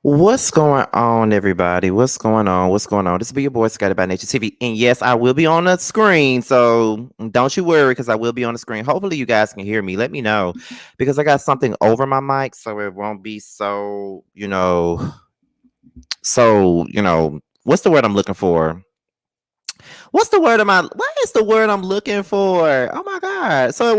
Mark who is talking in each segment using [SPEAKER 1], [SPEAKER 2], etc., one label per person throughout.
[SPEAKER 1] What's going on, everybody? What's going on? What's going on? This will be your boy, Scotty by Nature TV. And yes, I will be on the screen. So don't you worry, because I will be on the screen. Hopefully, you guys can hear me. Let me know because I got something over my mic so it won't be what's the word I'm looking for? What is the word I'm looking for? Oh my God. So it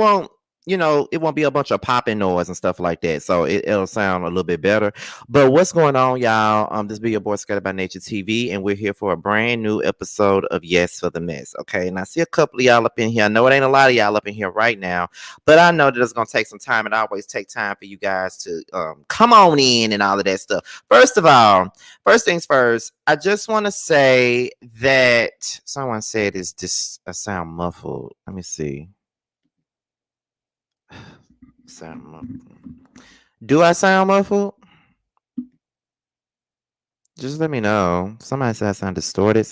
[SPEAKER 1] won't be a bunch of popping noise and stuff like that. So it'll sound a little bit better. But what's going on, y'all? This be your boy Scattered by Nature TV, and we're here for a brand new episode of Yes for the Mess. Okay. And I see a couple of y'all up in here. I know it ain't a lot of y'all up in here right now, but I know that it's gonna take some time, and I always take time for you guys to come on in and all of that stuff. First of all, first things first, I just want to say that someone said, "Is this a sound muffled?" Let me see. Sound muffled. Do I sound muffled? Just let me know. Somebody said I sound distorted.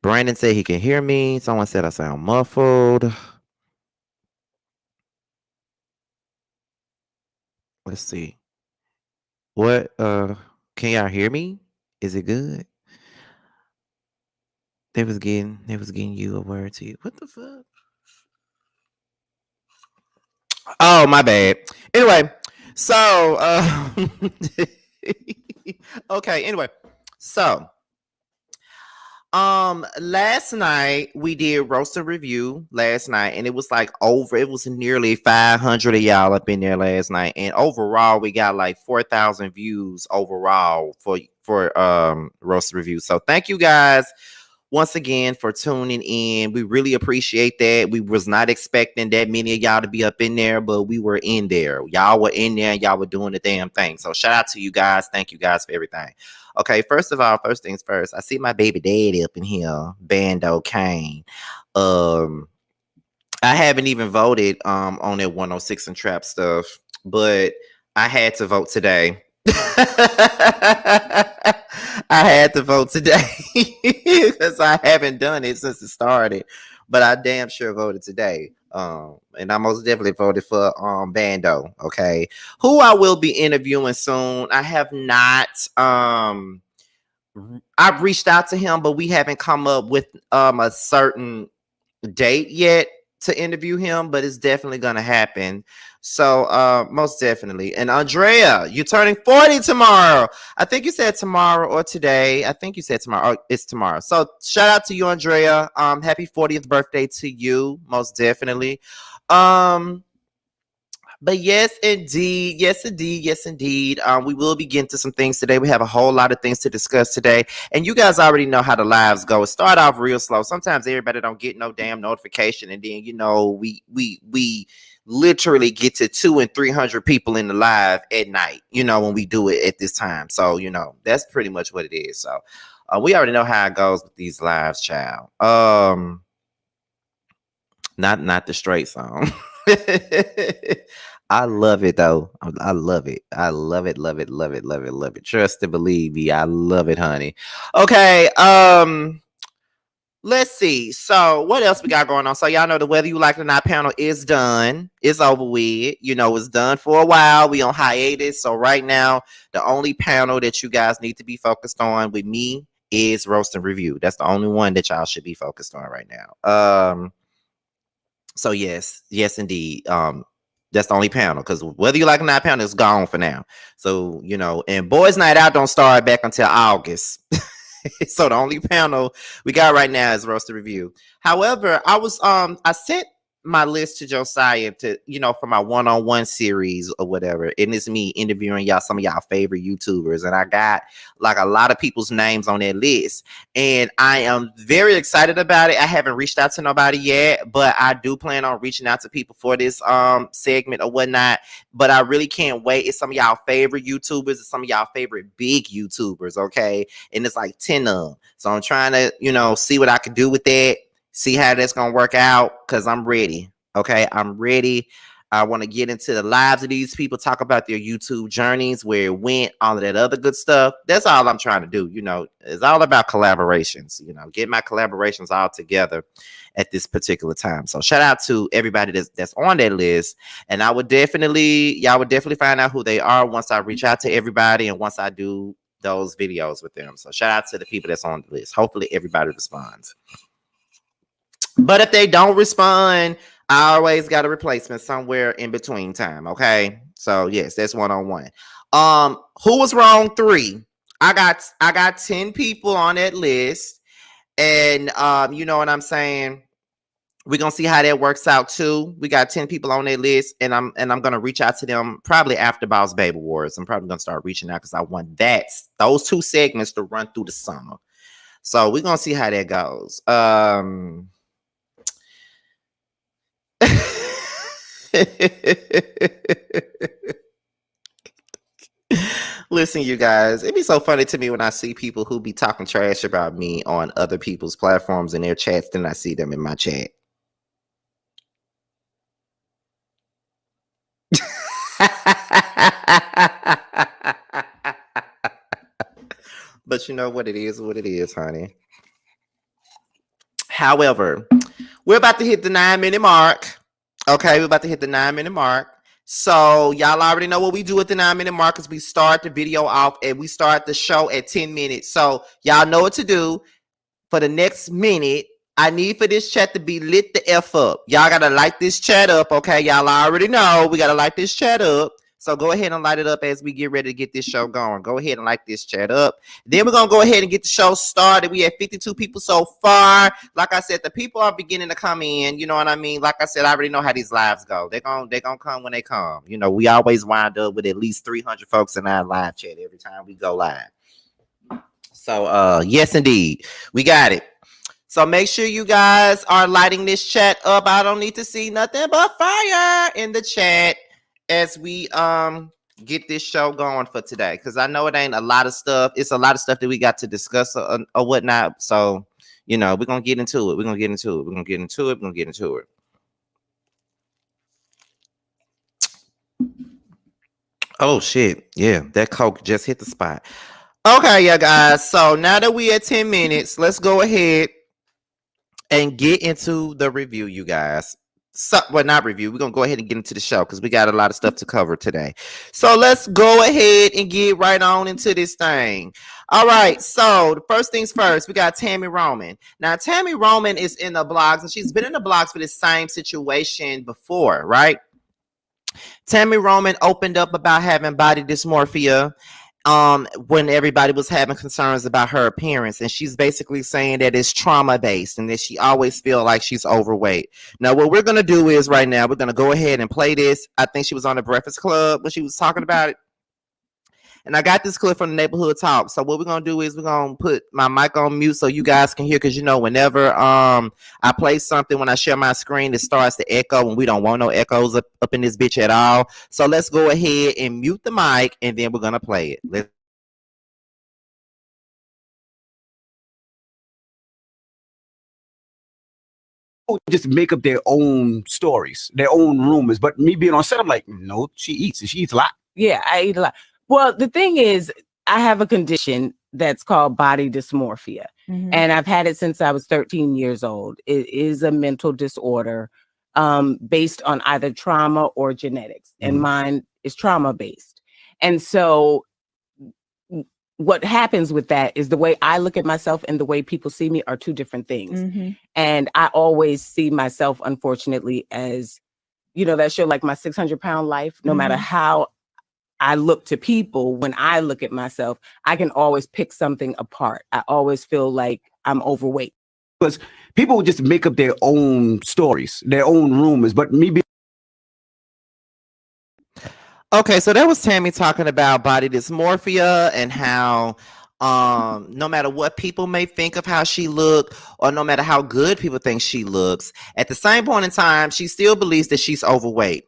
[SPEAKER 1] Brandon said he can hear me. Someone said I sound muffled. Let's see. What? Can y'all hear me? Is it good? They was getting you a word to you. What the fuck? Oh, my bad. Anyway, so okay, anyway. So last night we did roast and review last night, and it was nearly 500 of y'all up in there last night, and overall we got like 4,000 views overall for roast and review. So thank you guys once again for tuning in. We really appreciate that. We was not expecting that many of y'all to be up in there, but we were in there. Y'all were in there and y'all were doing the damn thing. So shout out to you guys. Thank you guys for everything. Okay, first of all, first things first, I see my baby daddy up in here, Bando Kane. Um, I haven't even voted on that 106 and trap stuff, but I had to vote today. I had to vote today because I haven't done it since it started, but I damn sure voted today. And I most definitely voted for Bando. Okay, who I will be interviewing soon. I have not. I've reached out to him, but we haven't come up with a certain date yet to interview him, but it's definitely gonna happen. So most definitely. And Andrea, you're turning 40 tomorrow. I think you said tomorrow or today. I think you said tomorrow. Oh, it's tomorrow. So shout out to you, Andrea. Happy 40th birthday to you, most definitely. But yes, indeed. Yes, indeed. Yes, indeed. We will be getting to some things today. We have a whole lot of things to discuss today. And you guys already know how the lives go. It start off real slow. Sometimes everybody don't get no damn notification. And then, we literally get to 200 and 300 people in the live at night, when we do it at this time. So, that's pretty much what it is. So we already know how it goes with these lives, child. Not the straight song. I love it though. I love it. I love it, love it, love it, love it, love it. Trust and believe me. I love it, honey. Okay. Let's see. So what else we got going on? So y'all know the Whether You Like It or Not panel is done. It's over with. It's done for a while. We on hiatus. So right now, the only panel that you guys need to be focused on with me is roast and review. That's the only one that y'all should be focused on right now. So yes, indeed. That's the only panel because Whether You Like It or Not panel is gone for now. So and Boys Night Out don't start back until August. So the only panel we got right now is roast review. However, I sent my list to Josiah to for my one-on-one series or whatever, and it's me interviewing some of y'all favorite YouTubers, and I got like a lot of people's names on that list, and I am very excited about it. I haven't reached out to nobody yet, but I do plan on reaching out to people for this segment or whatnot. But I really can't wait. It's some of y'all favorite YouTubers, it's some of y'all favorite big YouTubers, okay? And it's like 10 of them. So I'm trying to, see what I can do with that, see how that's gonna work out, because I'm ready. Okay, I'm ready. I want to get into the lives of these people, talk about their YouTube journeys, where it went, all of that other good stuff. That's all I'm trying to do. You know, it's all about collaborations, you know, get my collaborations all together at this particular time. So shout out to everybody that's on that list. And y'all would definitely find out who they are once I reach out to everybody and once I do those videos with them. So shout out to the people that's on the list. Hopefully everybody responds. But if they don't respond, I always got a replacement somewhere in between time. Okay. So yes, that's one-on-one. Who was wrong? 3. I got 10 people on that list. And you know what I'm saying? We're gonna see how that works out too. We got 10 people on that list, and I'm gonna reach out to them probably after Boss Baby Wars. I'm probably gonna start reaching out because I want those 2 segments to run through the summer. So we're gonna see how that goes. Listen, you guys, it'd be so funny to me when I see people who be talking trash about me on other people's platforms in their chats, then I see them in my chat. But you know what it is, honey. However, we're about to hit the 9-minute mark. Okay, we're about to hit the 9-minute mark. So y'all already know what we do at the 9-minute mark, is we start the video off and we start the show at 10 minutes. So y'all know what to do. For the next minute, I need for this chat to be lit the F up. Y'all gotta light this chat up, okay? Y'all already know we gotta light this chat up. So go ahead and light it up as we get ready to get this show going. Go ahead and light this chat up. Then we're gonna go ahead and get the show started. We have 52 people so far. Like I said, the people are beginning to come in. You know what I mean? Like I said, I already know how these lives go. They're gonna come when they come. You know, we always wind up with at least 300 folks in our live chat every time we go live. So yes, indeed, we got it. So make sure you guys are lighting this chat up. I don't need to see nothing but fire in the chat as we get this show going for today, because I know it ain't a lot of stuff. It's a lot of stuff that we got to discuss or whatnot. So, you know, we're gonna get into it. Oh shit, yeah, that Coke just hit the spot. Okay, yeah, guys. So now that we at 10 minutes, let's go ahead and get into the review, you guys. So, well, not review. We're gonna go ahead and get into the show because we got a lot of stuff to cover today. So let's go ahead and get right on into this thing. All right. So the first things first, we got Tammy Roman. Now, Tammy Roman is in the blogs, and she's been in the blogs for this same situation before, right? Tammy Roman opened up about having body dysmorphia when everybody was having concerns about her appearance, and she's basically saying that it's trauma based and that she always feel like she's overweight. Now what we're gonna do is right now we're gonna go ahead and play this. I think she was on the Breakfast Club when she was talking about it, and I got this clip from the Neighborhood Talk. So what we're gonna do is we're gonna put my mic on mute so you guys can hear, because you know whenever I play something, when I share my screen, it starts to echo, and we don't want no echoes up in this bitch at all. So let's go ahead and mute the mic, and then we're gonna play it. Let's
[SPEAKER 2] just make up their own stories, their own rumors. But me being on set, I'm like, no, she eats a lot.
[SPEAKER 3] Yeah, I eat a lot. Well, the thing is, I have a condition that's called body dysmorphia. Mm-hmm. And I've had it since I was 13 years old. It is a mental disorder based on either trauma or genetics. Mm-hmm. And mine is trauma based. And so what happens with that is the way I look at myself and the way people see me are two different things. Mm-hmm. And I always see myself, unfortunately, as, you know, that show, like My 600-Pound Life. No matter how I look to people, when I look at myself, I can always pick something apart. I always feel like I'm overweight.
[SPEAKER 2] Because people would just make up their own stories, their own rumors. But me being...
[SPEAKER 1] Okay, so that was Tammy talking about body dysmorphia and how no matter what people may think of how she look, or no matter how good people think she looks, at the same point in time, she still believes that she's overweight.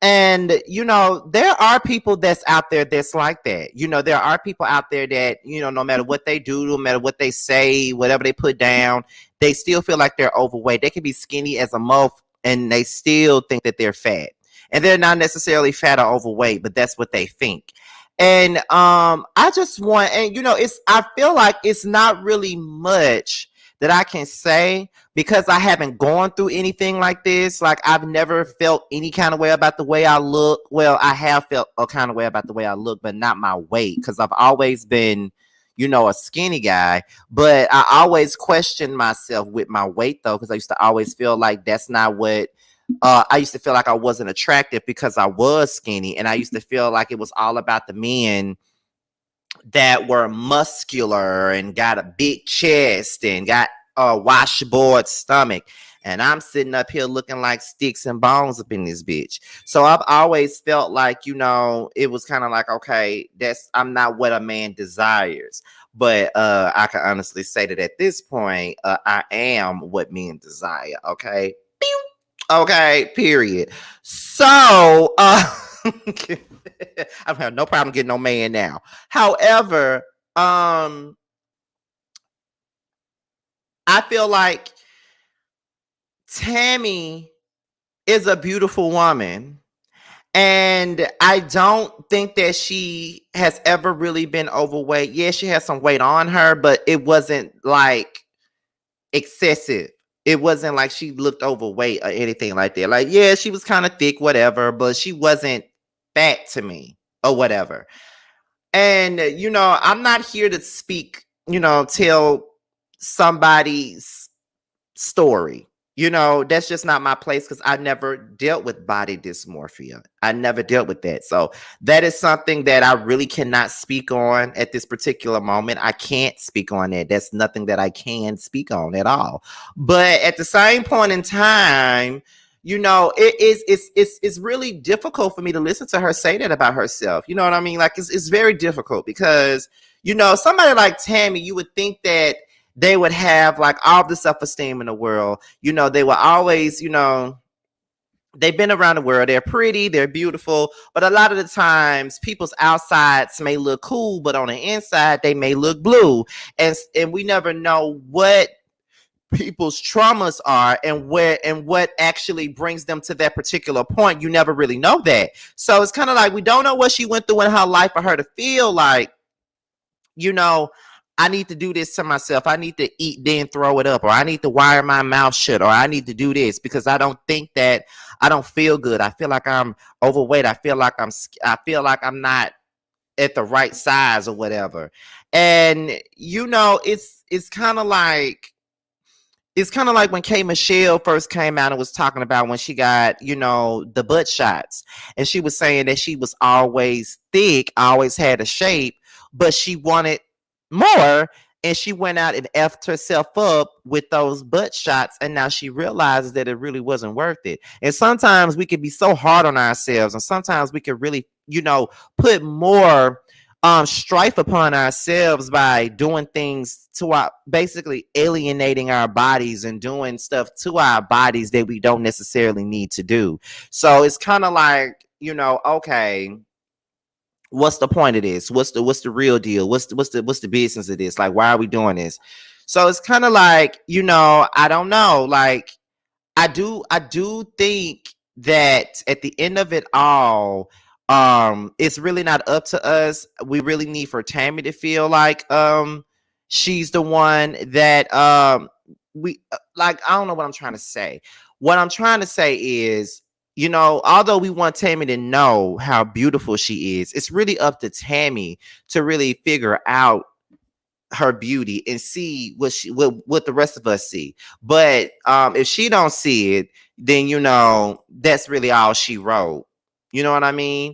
[SPEAKER 1] And, you know, there are people that's out there that's like that. You know, there are people out there that, you know, no matter what they do, no matter what they say, whatever they put down, they still feel like they're overweight. They can be skinny as a muff and they still think that they're fat. and they're not necessarily fat or overweight, but that's what they think. And I just want, and I feel like it's not really much that I can say because I haven't gone through anything like this. Like, I've never felt any kind of way about the way I look. Well, I have felt a kind of way about the way I look, but not my weight, because I've always been, a skinny guy. But I always questioned myself with my weight, though, because I used to always feel like that's not what I used to feel like I wasn't attractive because I was skinny, and I used to feel like it was all about the men that were muscular and got a big chest and got a washboard stomach. And I'm sitting up here looking like sticks and bones up in this bitch. So I've always felt like, it was kind of like, okay, I'm not what a man desires. But I can honestly say that at this point, I am what men desire. Okay. Pew! Okay, period. So I've had no problem getting no man now. However, I feel like Tammy is a beautiful woman, and I don't think that she has ever really been overweight. Yeah, she has some weight on her, but it wasn't like excessive. It wasn't like she looked overweight or anything like that. Like, yeah, she was kind of thick, whatever, but she wasn't fat to me or whatever. And, I'm not here to speak, tell somebody's story. That's just not my place, because I never dealt with body dysmorphia. I never dealt with that. So that is something that I really cannot speak on at this particular moment. I can't speak on that. That's nothing that I can speak on at all. But at the same point in time, it's really difficult for me to listen to her say that about herself. You know what I mean? Like, it's very difficult because, somebody like Tammy, you would think that they would have like all the self-esteem in the world. They were always, they've been around the world. They're pretty, they're beautiful, but a lot of the times people's outsides may look cool, but on the inside they may look blue. And we never know what people's traumas are and what actually brings them to that particular point. You never really know that. So it's kind of like we don't know what she went through in her life for her to feel like, I need to do this to myself. I need to eat, then throw it up, or I need to wire my mouth shut, or I need to do this because I don't feel good. I feel like I'm overweight. I feel like I'm not at the right size or whatever. And it's kind of like when K Michelle first came out and was talking about when she got, the butt shots, and she was saying that she was always thick, always had a shape, but she wanted more, and she went out and effed herself up with those butt shots, and now she realizes that it really wasn't worth it. And sometimes we can be so hard on ourselves, and sometimes we can really put more strife upon ourselves by doing things to our, basically alienating our bodies and doing stuff to our bodies that we don't necessarily need to do. So it's kind of like, okay, what's the point of this? What's the real deal? What's the business of this? Like, why are we doing this? So it's kind of like, I don't know. Like, I do think that at the end of it all, it's really not up to us. We really need for Tammy to feel like she's the one that we like. I don't know what I'm trying to say. What I'm trying to say is, although we want Tammy to know how beautiful she is, it's really up to Tammy to really figure out her beauty and see what the rest of us see. But if she don't see it, then that's really all she wrote. You know what I mean?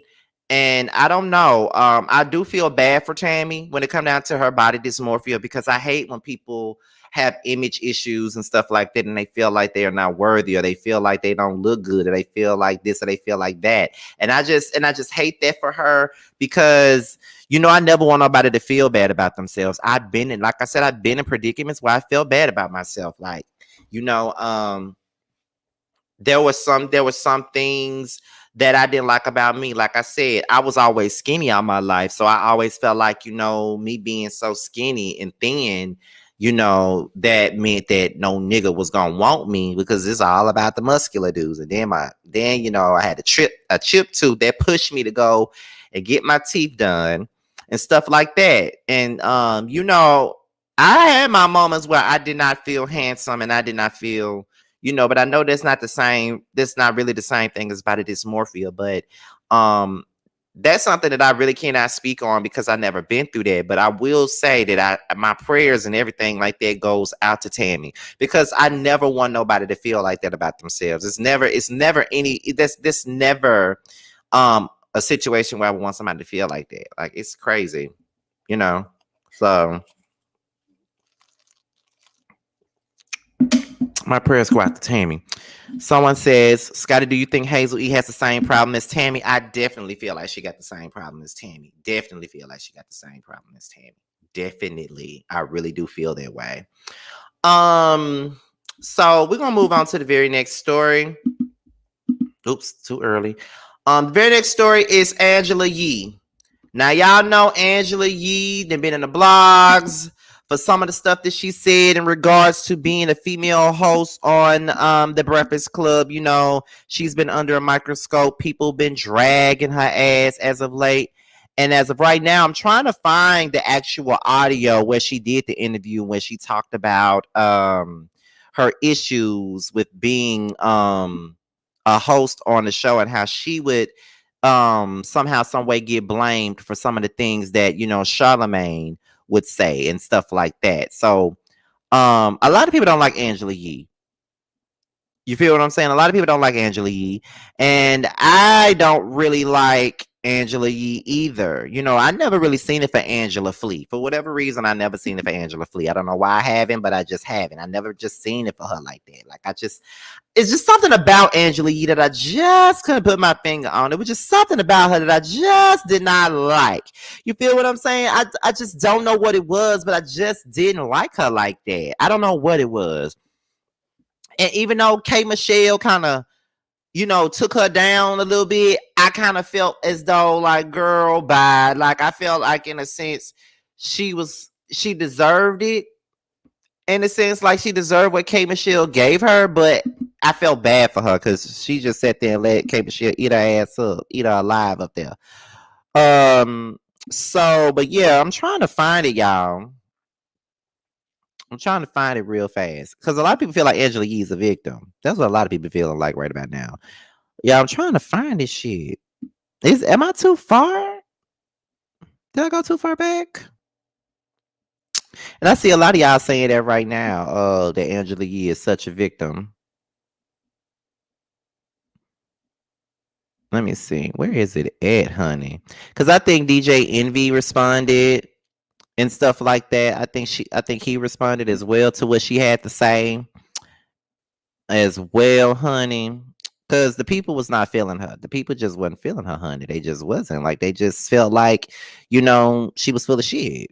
[SPEAKER 1] And I don't know. I do feel bad for Tammy when it comes down to her body dysmorphia, because I hate when people have image issues and stuff like that, and they feel like they are not worthy, or they feel like they don't look good, or they feel like this, or they feel like that. And I just hate that for her, because I never want nobody to feel bad about themselves. I've been in predicaments where I felt bad about myself. Like, there were some things that I didn't like about me. Like I said, I was always skinny all my life. So I always felt like, me being so skinny and thin, that meant that no nigga was gonna want me because it's all about the muscular dudes. And then I had a chip tooth that pushed me to go and get my teeth done and stuff like that. And I had my moments where I did not feel handsome and I did not feel, but I know that's not the same. That's not really the same thing as body dysmorphia, but that's something that I really cannot speak on because I never been through that. But I will say that my prayers and everything like that goes out to Tammy because I never want nobody to feel like that about themselves. It's never never a situation where I would want somebody to feel like that. Like, it's crazy, so my prayers go out to Tammy. Someone says, Scotty, do you think Hazel E has the same problem as Tammy? I definitely feel like she got the same problem as Tammy. Definitely feel like she got the same problem as Tammy. Definitely. I really do feel that way. So we're gonna move on to the very next story. Oops, too early. The very next story is Angela Yee. Now, y'all know Angela Yee. They've been in the blogs for some of the stuff that she said in regards to being a female host on the Breakfast Club. She's been under a microscope. People been dragging her ass as of late. And as of right now, I'm trying to find the actual audio where she did the interview when she talked about her issues with being a host on the show and how she would somehow some way get blamed for some of the things that Charlemagne would say and stuff like that. So a lot of people don't like Angela Yee. You feel what I'm saying? A lot of people don't like Angela Yee, and I don't really like Angela Yee either. I never really seen it for Angela Flee. For whatever reason, I never seen it for Angela Flee. I don't know why I haven't, but I just haven't. I never just seen it for her like that. Like, it's just something about Angela Yee that I just couldn't put my finger on. It was just something about her that I just did not like. You feel what I'm saying? I just don't know what it was, but I just didn't like her like that. I don't know what it was. And even though K. Michelle kind of, took her down a little bit, I kind of felt as though, like, girl, bye. Like, I felt like, in a sense, she deserved it. In a sense, like, she deserved what K. Michelle gave her, but I felt bad for her because she just sat there and let K. Michelle eat her ass up, eat her alive up there. So, but yeah, I'm trying to find it, y'all. I'm trying to find it real fast because a lot of people feel like Angela Yee is a victim. That's what a lot of people feeling like right about now. Yeah, I'm trying to find this shit. Am I too far? Did I go too far back? And I see a lot of y'all saying that right now. That Angela Yee is such a victim. Let me see. Where is it at, honey? Because I think DJ Envy responded and stuff like that. I think he responded as well to what she had to say as well, honey. Because the people was not feeling her. The people just wasn't feeling her, honey. They just wasn't. Like, they just felt like, she was full of shit.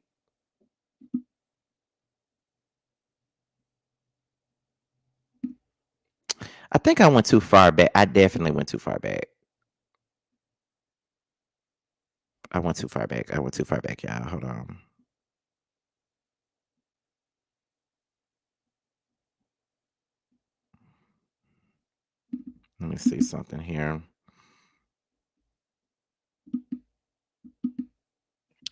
[SPEAKER 1] I think I went too far back. I definitely went too far back. I went too far back, y'all. Hold on. Let me see something here.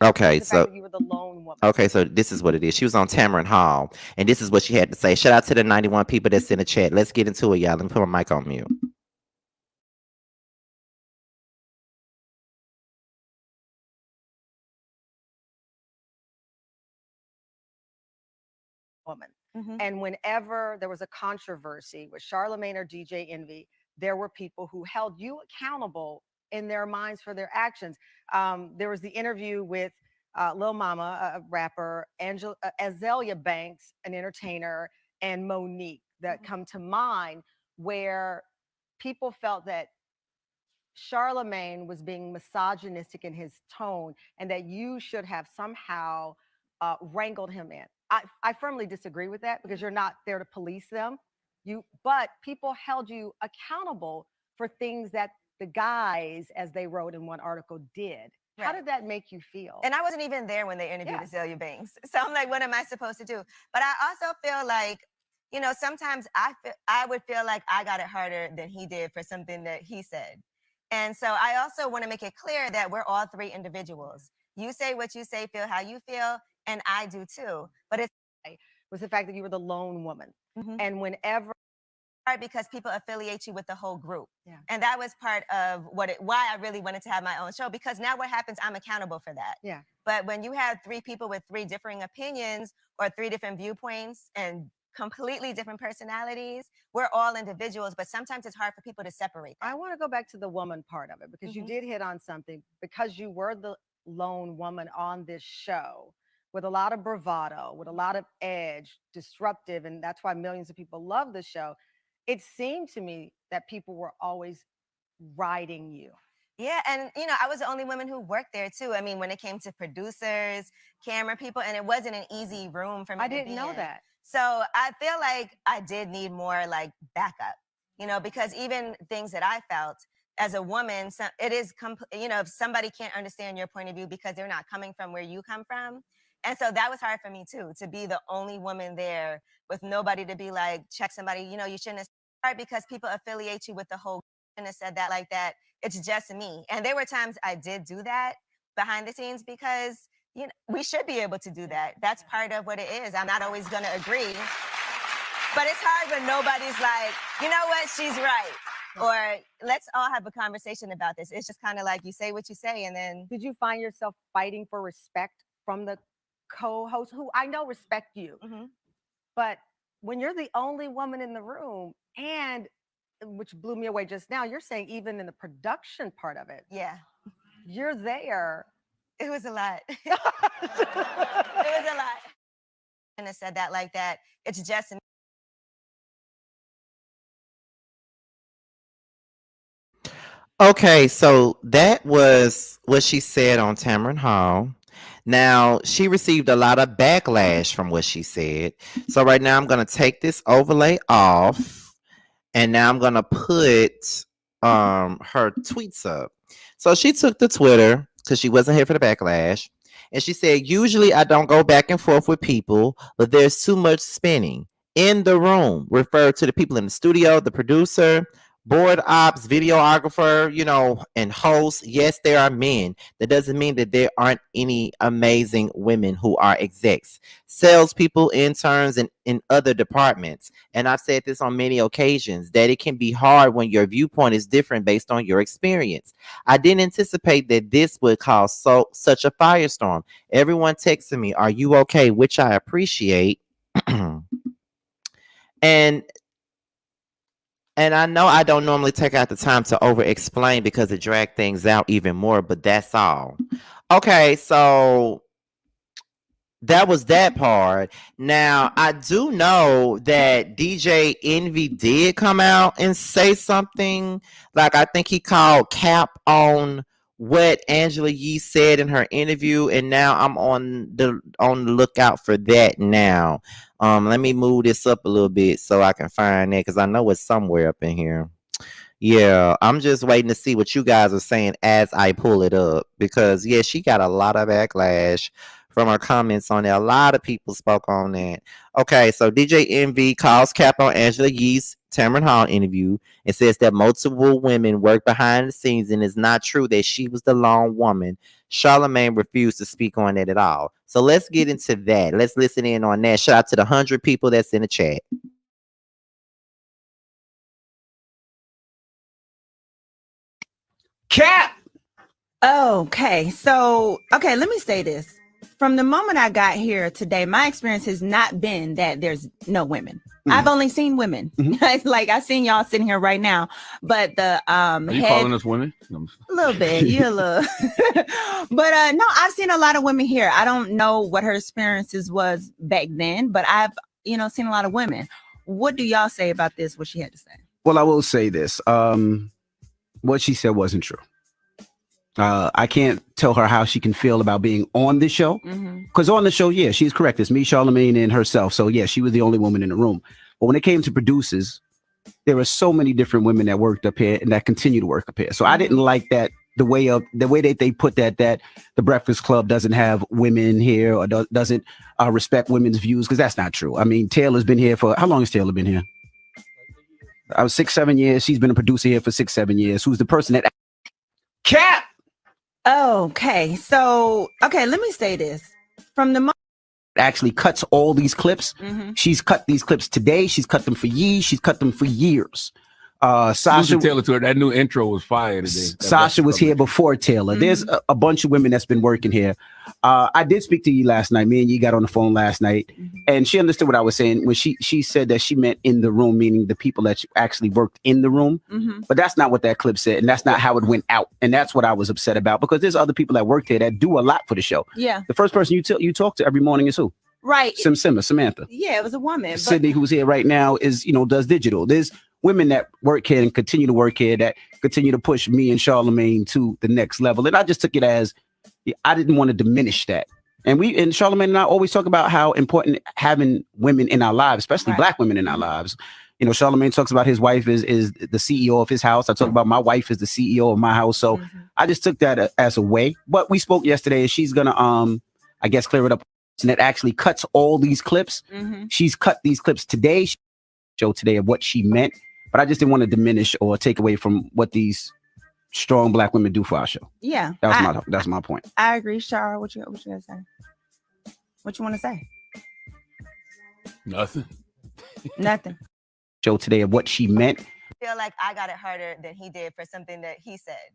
[SPEAKER 1] Okay, so
[SPEAKER 4] you were the lone woman.
[SPEAKER 1] Okay, so this is what it is. She was on Tamron Hall, and this is what she had to say. Shout out to the 91 people that's in the chat. Let's get into it, y'all. Let me put my mic on mute.
[SPEAKER 4] Woman. And whenever there was a controversy with Charlemagne or DJ Envy, there were people who held you accountable in their minds for their actions. There was the interview with Lil Mama, a rapper, Azalea Banks, an entertainer, and Monique that come to mind, where people felt that Charlemagne was being misogynistic in his tone and that you should have somehow wrangled him in. I firmly disagree with that because you're not there to police them. But people held you accountable for things that the guys, as they wrote in one article, did. How did that make you feel?
[SPEAKER 5] And I wasn't even there when they interviewed Azalea Banks. So I'm like, what am I supposed to do? But I also feel like, you know, sometimes I would feel like I got it harder than he did for something that he said. And so I also want to make it clear that we're all three individuals. You say what you say, feel how you feel, and I do too. But it
[SPEAKER 4] was the fact that you were the lone woman. And whenever
[SPEAKER 5] because people affiliate you with the whole group.
[SPEAKER 4] Yeah.
[SPEAKER 5] And that was part of why I really wanted to have my own show, because now what happens, I'm accountable for that.
[SPEAKER 4] Yeah.
[SPEAKER 5] But when you have three people with three differing opinions or three different viewpoints and completely different personalities, we're all individuals, but sometimes it's hard for people to separate that.
[SPEAKER 4] I want to go back to the woman part of it, because you did hit on something, because you were the lone woman on this show with a lot of bravado, with a lot of edge, disruptive, and that's why millions of people love the show. It seemed to me that people were always riding you.
[SPEAKER 5] Yeah, and you know, I was the only woman who worked there too. I mean, when it came to producers, camera people, and it wasn't an easy room for me.
[SPEAKER 4] I didn't know that.
[SPEAKER 5] So I feel like I did need more like backup, you know, because even things that I felt as a woman, it is, you know, if somebody can't understand your point of view because they're not coming from where you come from. And so that was hard for me too, to be the only woman there with nobody to be like, check somebody, you know, you shouldn't have said, because people affiliate you with the whole, shouldn't have said that like that. It's just me. And there were times I did do that behind the scenes because, you know, we should be able to do that. That's part of what it is. I'm not always going to agree. But it's hard when nobody's like, you know what, she's right. Or let's all have a conversation about this. It's just kind of like you say what you say and then.
[SPEAKER 4] Did you find yourself fighting for respect from the co-host, who I know respect you? But when you're the only woman in the room, and which blew me away just now, you're saying even in the production part of it.
[SPEAKER 5] Yeah.
[SPEAKER 4] You're there.
[SPEAKER 5] It was a lot. It was a lot. And I said that like that. It's just me.
[SPEAKER 1] Okay, so that was what she said on Tamron Hall. Now, she received a lot of backlash from what she said. So right now I'm going to take this overlay off, and now I'm going to put her tweets up. So she took the Twitter because she wasn't here for the backlash. And she said, usually I don't go back and forth with people, but there's too much spinning in the room. Refer to the people in the studio, the producer, board ops, videographer, you know, and hosts. Yes, there are men. That doesn't mean that there aren't any amazing women who are execs, salespeople, interns, and in other departments. And I've said this on many occasions, that it can be hard when your viewpoint is different based on your experience. I didn't anticipate that this would cause such a firestorm. Everyone texted me, "Are you okay?" which I appreciate. And I know I don't normally take out the time to over-explain because it drags things out even more, but that's all. Okay, so that was that part. Now, I do know that DJ Envy did come out and say something. Like, I think he called cap on what Angela Yee said in her interview, and now I'm on the lookout for that now. Let me move this up a little bit so I can find it, because I know it's somewhere up in here. Yeah, I'm just waiting to see what you guys are saying as I pull it up, because yeah, she got a lot of backlash from her comments on there. A lot of people spoke on that. Okay, so DJ Envy calls cap on Angela Yee's Tamron Hall interview and says that multiple women work behind the scenes, and it's not true that she was the lone woman. Charlamagne refused to speak on it at all. So let's get into that. Let's listen in on that. Shout out to the 100 people that's in the chat.
[SPEAKER 2] Cap.
[SPEAKER 6] Okay, so let me say this. From the moment I got here today, my experience has not been that there's no women. I've only seen women. Like I seen y'all sitting here right now, but the
[SPEAKER 2] Are you calling us women?
[SPEAKER 6] A little bit, you're a little. But no, I've seen a lot of women here. I don't know what her experiences was back then, but I've seen a lot of women. What do y'all say about this? What she had to say?
[SPEAKER 2] Well, I will say this. What she said wasn't true. I can't tell her how she can feel about being on this show, because on the show, yeah, she's correct. It's me, Charlamagne, and herself. So yeah, she was the only woman in the room. But when it came to producers, there were so many different women that worked up here and that continue to work up here. So I didn't like that the way that they put that the Breakfast Club doesn't have women here or doesn't respect women's views, because that's not true. I mean, Taylor's been here for how long has Taylor been here? I was 6-7 years. She's been a producer here for 6-7 years. Who's the person that Cat?
[SPEAKER 6] Okay, so let me say this. From the
[SPEAKER 2] actually cuts all these clips. She's cut these clips today. She's cut them for years. She's cut them for years. Sasha
[SPEAKER 7] Taylor to her, that new intro was fire today.
[SPEAKER 2] Sasha was here before Taylor. There's a bunch of women that's been working here. I did speak to you last night. Me and you got on the phone last night, and she understood what I was saying when she said that she meant in the room, meaning the people that actually worked in the room. But that's not what that clip said, and that's not how it went out. And that's what I was upset about, because there's other people that worked here that do a lot for the show.
[SPEAKER 6] Yeah.
[SPEAKER 2] The first person you talk to every morning is who?
[SPEAKER 6] Right.
[SPEAKER 2] Samantha.
[SPEAKER 6] Yeah, it was a woman.
[SPEAKER 2] Sydney, who's here right now, is does digital. There's women that work here and continue to work here that continue to push me and Charlamagne to the next level. And I just took it as I didn't want to diminish that. And Charlamagne and I always talk about how important having women in our lives, especially Black women in our lives. Charlamagne talks about his wife is the CEO of his house. I talk about my wife is the CEO of my house. So I just took that as a way. But we spoke yesterday, and she's gonna I guess clear it up. And it actually cuts all these clips. She's cut these clips today. Show today of what she meant. But I just didn't want to diminish or take away from what these strong Black women do for our show.
[SPEAKER 6] Yeah,
[SPEAKER 2] that's my point.
[SPEAKER 6] I agree, Shara. What you gonna say? What you want to say?
[SPEAKER 7] Nothing.
[SPEAKER 6] Nothing.
[SPEAKER 2] Show today of what she meant.
[SPEAKER 5] I feel like I got it harder than he did for something that he said.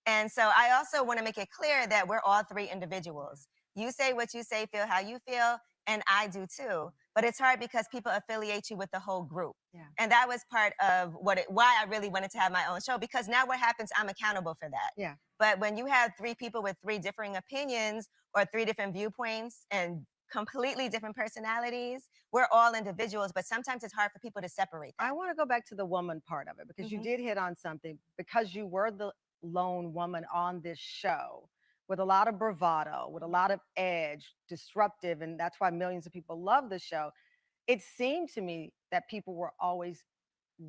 [SPEAKER 5] And so I also want to make it clear that we're all three individuals. You say what you say, feel how you feel, and I do too. But it's hard because people affiliate you with the whole group. Yeah. And that was part of why I really wanted to have my own show, because now what happens, I'm accountable for that. Yeah. But when you have three people with three differing opinions or three different viewpoints and completely different personalities, we're all individuals, but sometimes it's hard for people to separate that.
[SPEAKER 4] I want to go back to the woman part of it, because you did hit on something, because you were the lone woman on this show with a lot of bravado, with a lot of edge, disruptive, and that's why millions of people love the show. It seemed to me that people were always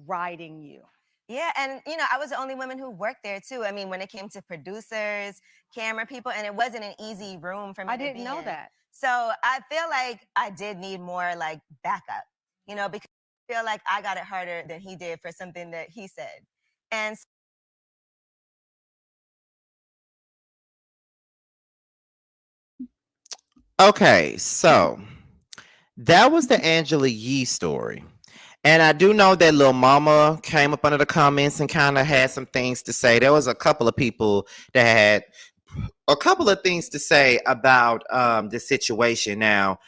[SPEAKER 4] riding you.
[SPEAKER 5] Yeah, and I was the only woman who worked there too. I mean, when it came to producers, camera people, and it wasn't an easy room for me to be in. I didn't know that. So I feel like I did need more like backup, because I feel like I got it harder than he did for something that he said. And
[SPEAKER 1] Okay, so that was the Angela Yee story. And I do know that Lil Mama came up under the comments and kind of had some things to say. There was a couple of people that had a couple of things to say about the situation. Now,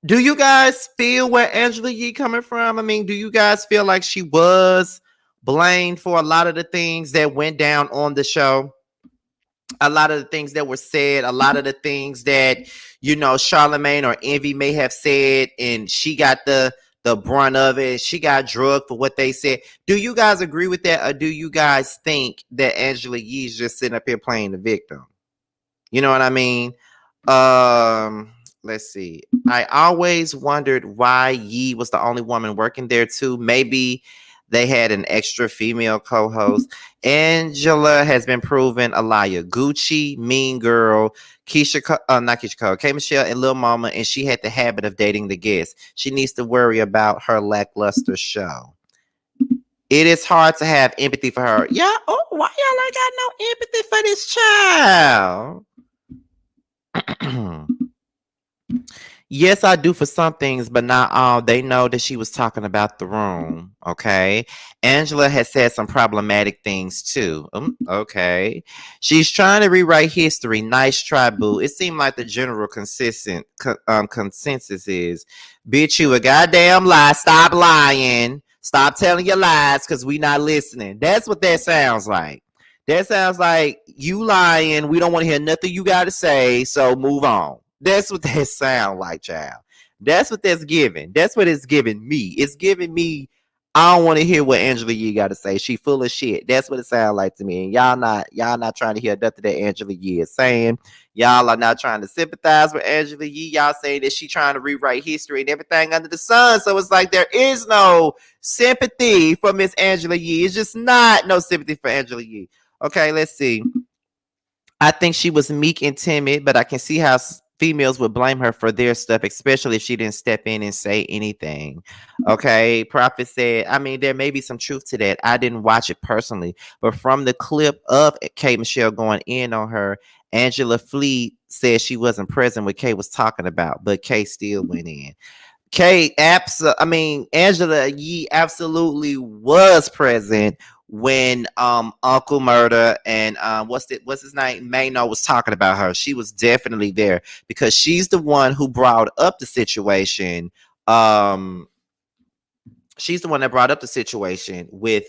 [SPEAKER 1] do you guys feel where Angela Yee coming from? I mean, do you guys feel like she was blamed for a lot of the things that went down on the show? A lot of the things that were said, a lot of the things that, Charlamagne or Envy may have said, and she got the brunt of it. She got drugged for what they said. Do you guys agree with that? Or do you guys think that Angela Yee is just sitting up here playing the victim? You know what I mean? Let's see. I always wondered why Yee was the only woman working there too. Maybe they had an extra female co-host. Angela has been proven a liar. Gucci, Mean Girl, not Keisha Cole, K. Michelle, and Lil Mama, and she had the habit of dating the guests. She needs to worry about her lackluster show. It is hard to have empathy for her. Yeah. Oh, why y'all ain't got no empathy for this child? Yes, I do for some things, but not all. They know that she was talking about the room. Okay. Angela has said some problematic things too. Okay. She's trying to rewrite history. Nice try, boo. It seemed like the general consensus is, bitch, you a goddamn lie. Stop lying. Stop telling your lies, because we not listening. That's what that sounds like. That sounds like you lying. We don't want to hear nothing you got to say, so move on. That's what that sound like, child. That's what that's giving. That's what it's giving me. It's giving me, I don't want to hear what Angela Yee got to say. She full of shit. That's what it sounds like to me. And y'all not trying to hear nothing that Angela Yee is saying. Y'all are not trying to sympathize with Angela Yee. Y'all saying that she trying to rewrite history and everything under the sun. So it's like there is no sympathy for Miss Angela Yee. It's just not no sympathy for Angela Yee. Okay, let's see. I think she was meek and timid, but I can see how females would blame her for their stuff, especially if she didn't step in and say anything. Okay. Prophet said, I mean, there may be some truth to that. I didn't watch it personally, but from the clip of K. Michelle going in on her, Angela Fleet said she wasn't present when Kay was talking about, but Kay still went in. Angela Yee absolutely was present when Uncle Murder and what's his name, Mano, was talking about her. She was definitely there because she's the one who brought up the situation. She's the one that brought up the situation with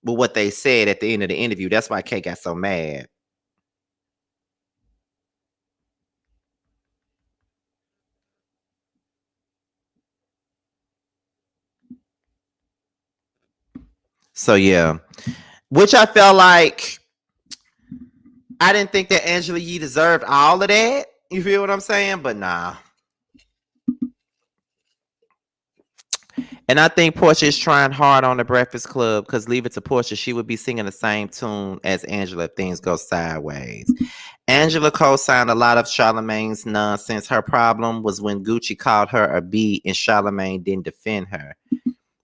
[SPEAKER 1] what they said at the end of the interview. That's why Kay got so mad. So yeah, which I felt like I didn't think that Angela Yee deserved all of that. You feel what I'm saying? But nah. And I think Porsha is trying hard on the Breakfast Club because leave it to Porsha, she would be singing the same tune as Angela if things go sideways. Angela co-signed a lot of Charlamagne's nonsense. Her problem was when Gucci called her a B and Charlamagne didn't defend her.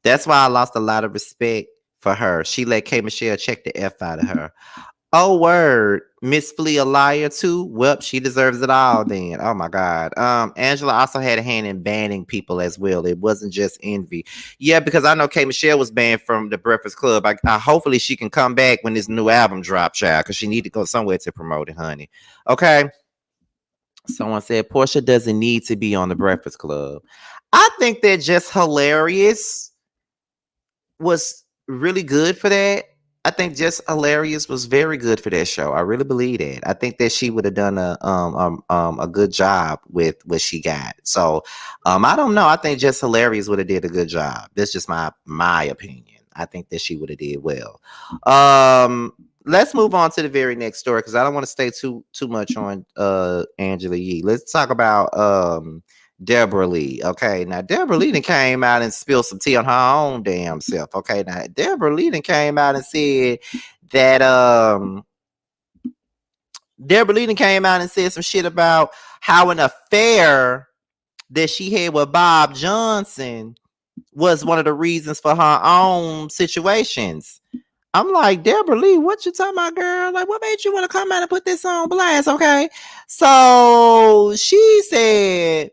[SPEAKER 1] That's why I lost a lot of respect for her. She let K. Michelle check the F out of her. Oh, word. Miss Flea a liar too? Well, she deserves it all then. Oh my God. Angela also had a hand in banning people as well. It wasn't just envy. Yeah, because I know K. Michelle was banned from the Breakfast Club. I hopefully she can come back when this new album drops, child, because she need to go somewhere to promote it, honey. Okay. Someone said Porsha doesn't need to be on the Breakfast Club. I think that Just Hilarious was really good for that. I think Just Hilarious was very good for that show. I really believe that. I think that she would have done a good job with what she got. So I don't know. I think Just Hilarious would have did a good job. That's just my opinion. I think that she would have did well. Let's move on to the very next story because I don't want to stay too much on Angela Yee. Let's talk about Debra Lee. Okay, now Debra Lee came out and spilled some tea on her own damn self. Okay, now Debra Lee came out and said that Debra Lee came out and said some shit about how an affair that she had with Bob Johnson was one of the reasons for her own situations. I'm like, Debra Lee, what you talking about, girl? Like, what made you want to come out and put this on blast? Okay, so she said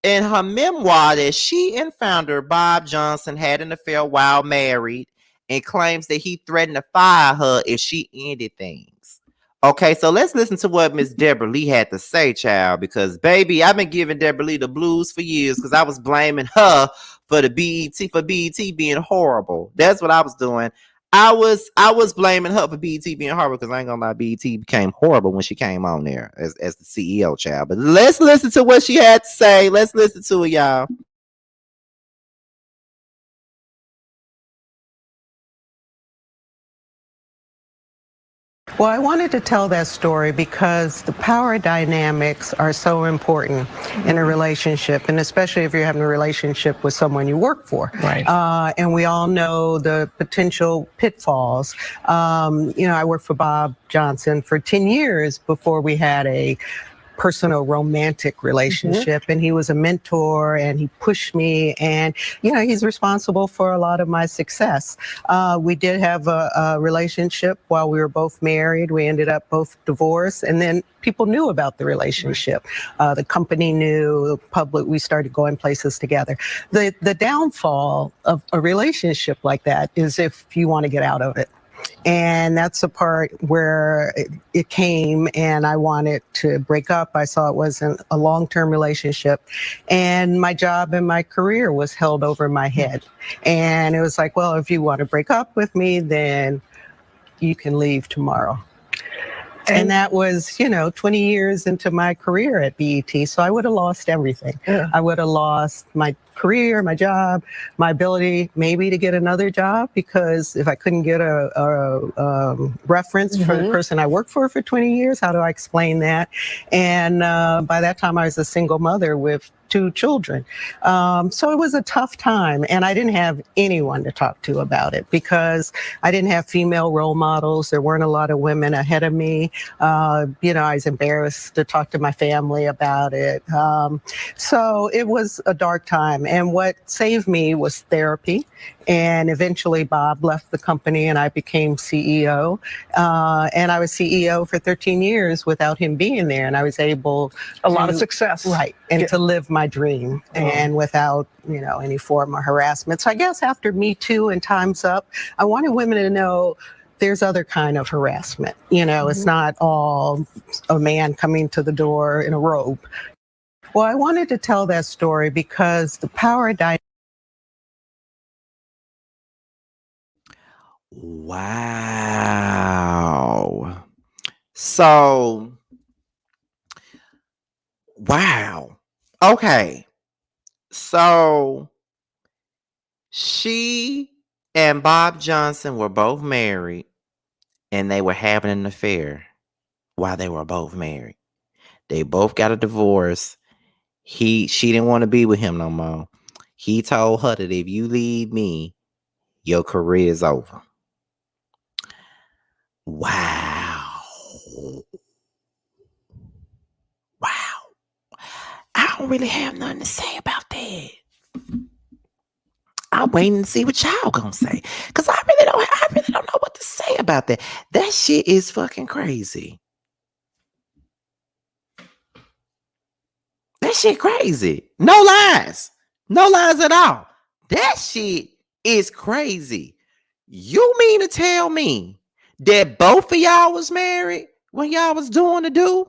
[SPEAKER 1] in her memoir that she and founder Bob Johnson had an affair while married and claims that he threatened to fire her if she ended things. Okay, so let's listen to what Miss Debra Lee had to say, child, because baby, I've been giving Debra Lee the blues for years because I was blaming her for BET being horrible. That's what I was doing. I was blaming her for BET being horrible because I ain't gonna lie, BET became horrible when she came on there as the CEO, child. But let's listen to what she had to say. Let's listen to it, y'all.
[SPEAKER 8] Well, I wanted to tell that story because the power dynamics are so important in a relationship, and especially if you're having a relationship with someone you work for.
[SPEAKER 9] Right.
[SPEAKER 8] And we all know the potential pitfalls. I worked for Bob Johnson for 10 years before we had a personal romantic relationship, and he was a mentor and he pushed me, and he's responsible for a lot of my success. We did have a relationship while we were both married. We ended up both divorced, and then people knew about the relationship. The company knew, the public, we started going places together. The downfall of a relationship like that is if you want to get out of it. And that's the part where it came, and I wanted to break up. I saw it wasn't a long-term relationship, and my job and my career was held over my head. And it was like, well, if you want to break up with me, then you can leave tomorrow. And that was, 20 years into my career at BET. So I would have lost everything. Yeah. I would have lost my career, my job, my ability maybe to get another job, because if I couldn't get a reference for the person I worked for 20 years, how do I explain that? And by that time I was a single mother with 2 children. So it was a tough time, and I didn't have anyone to talk to about it because I didn't have female role models. There weren't a lot of women ahead of me. I was embarrassed to talk to my family about it. So it was a dark time, and what saved me was therapy. And eventually Bob left the company and I became CEO. And I was CEO for 13 years without him being there. And I was able
[SPEAKER 9] a lot of success.
[SPEAKER 8] Right. And to live my dream and without, any form of harassment. So I guess after Me Too and Time's Up, I wanted women to know there's other kind of harassment. It's not all a man coming to the door in a robe. Well, I wanted to tell that story because the power dynamic.
[SPEAKER 1] Wow. So, wow. Okay. So, she and Bob Johnson were both married and they were having an affair while they were both married. They both got a divorce. She didn't want to be with him no more. He told her that if you leave me, your career is over. Wow. Wow. I don't really have nothing to say about that. I'm waiting to see what y'all gonna say. Cause I really don't know what to say about that. That shit is fucking crazy. That shit crazy. No lies. No lies at all. That shit is crazy. You mean to tell me that both of y'all was married when y'all was doing the do?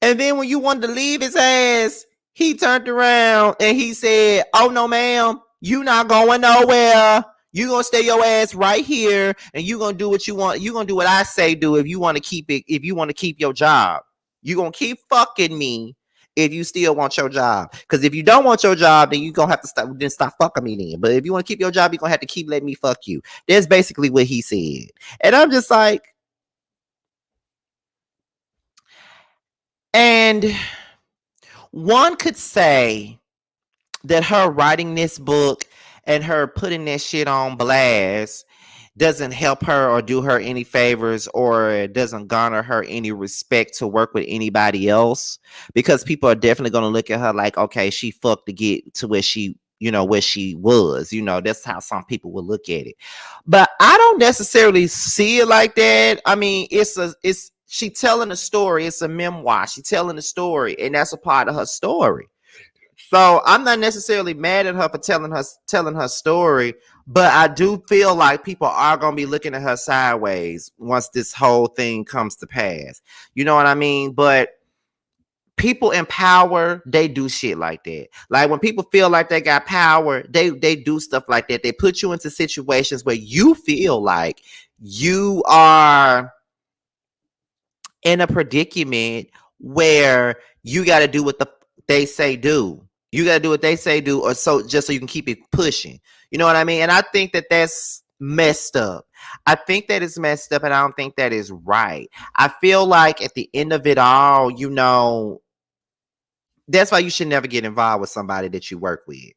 [SPEAKER 1] And then when you wanted to leave his ass, he turned around and he said, "Oh no, ma'am, you not going nowhere. You gonna stay your ass right here and you gonna do what you want. You gonna do what I say do if you want to keep it, if you want to keep your job. You gonna keep fucking me if you still want your job. Because if you don't want your job, then you gonna have to stop fucking me then. But if you want to keep your job, you're gonna have to keep letting me fuck you." That's basically what he said. And I'm just like, and one could say that her writing this book and her putting that shit on blast doesn't help her or do her any favors, or it doesn't garner her any respect to work with anybody else, because people are definitely going to look at her like, okay, she fucked to get to where she, where she was. That's how some people will look at it. But I don't necessarily see it like that. I mean, she telling a story. It's a memoir. She telling a story, and that's a part of her story. So I'm not necessarily mad at her for telling her story, but I do feel like people are going to be looking at her sideways once this whole thing comes to pass. You know what I mean? But people in power, they do shit like that. Like when people feel like they got power, they do stuff like that. They put you into situations where you feel like you are in a predicament where you got to do what they say do. You got to do what they say do, or just so you can keep it pushing. You know what I mean? And I think that that's messed up. I think that is messed up, and I don't think that is right. I feel like at the end of it all, that's why you should never get involved with somebody that you work with.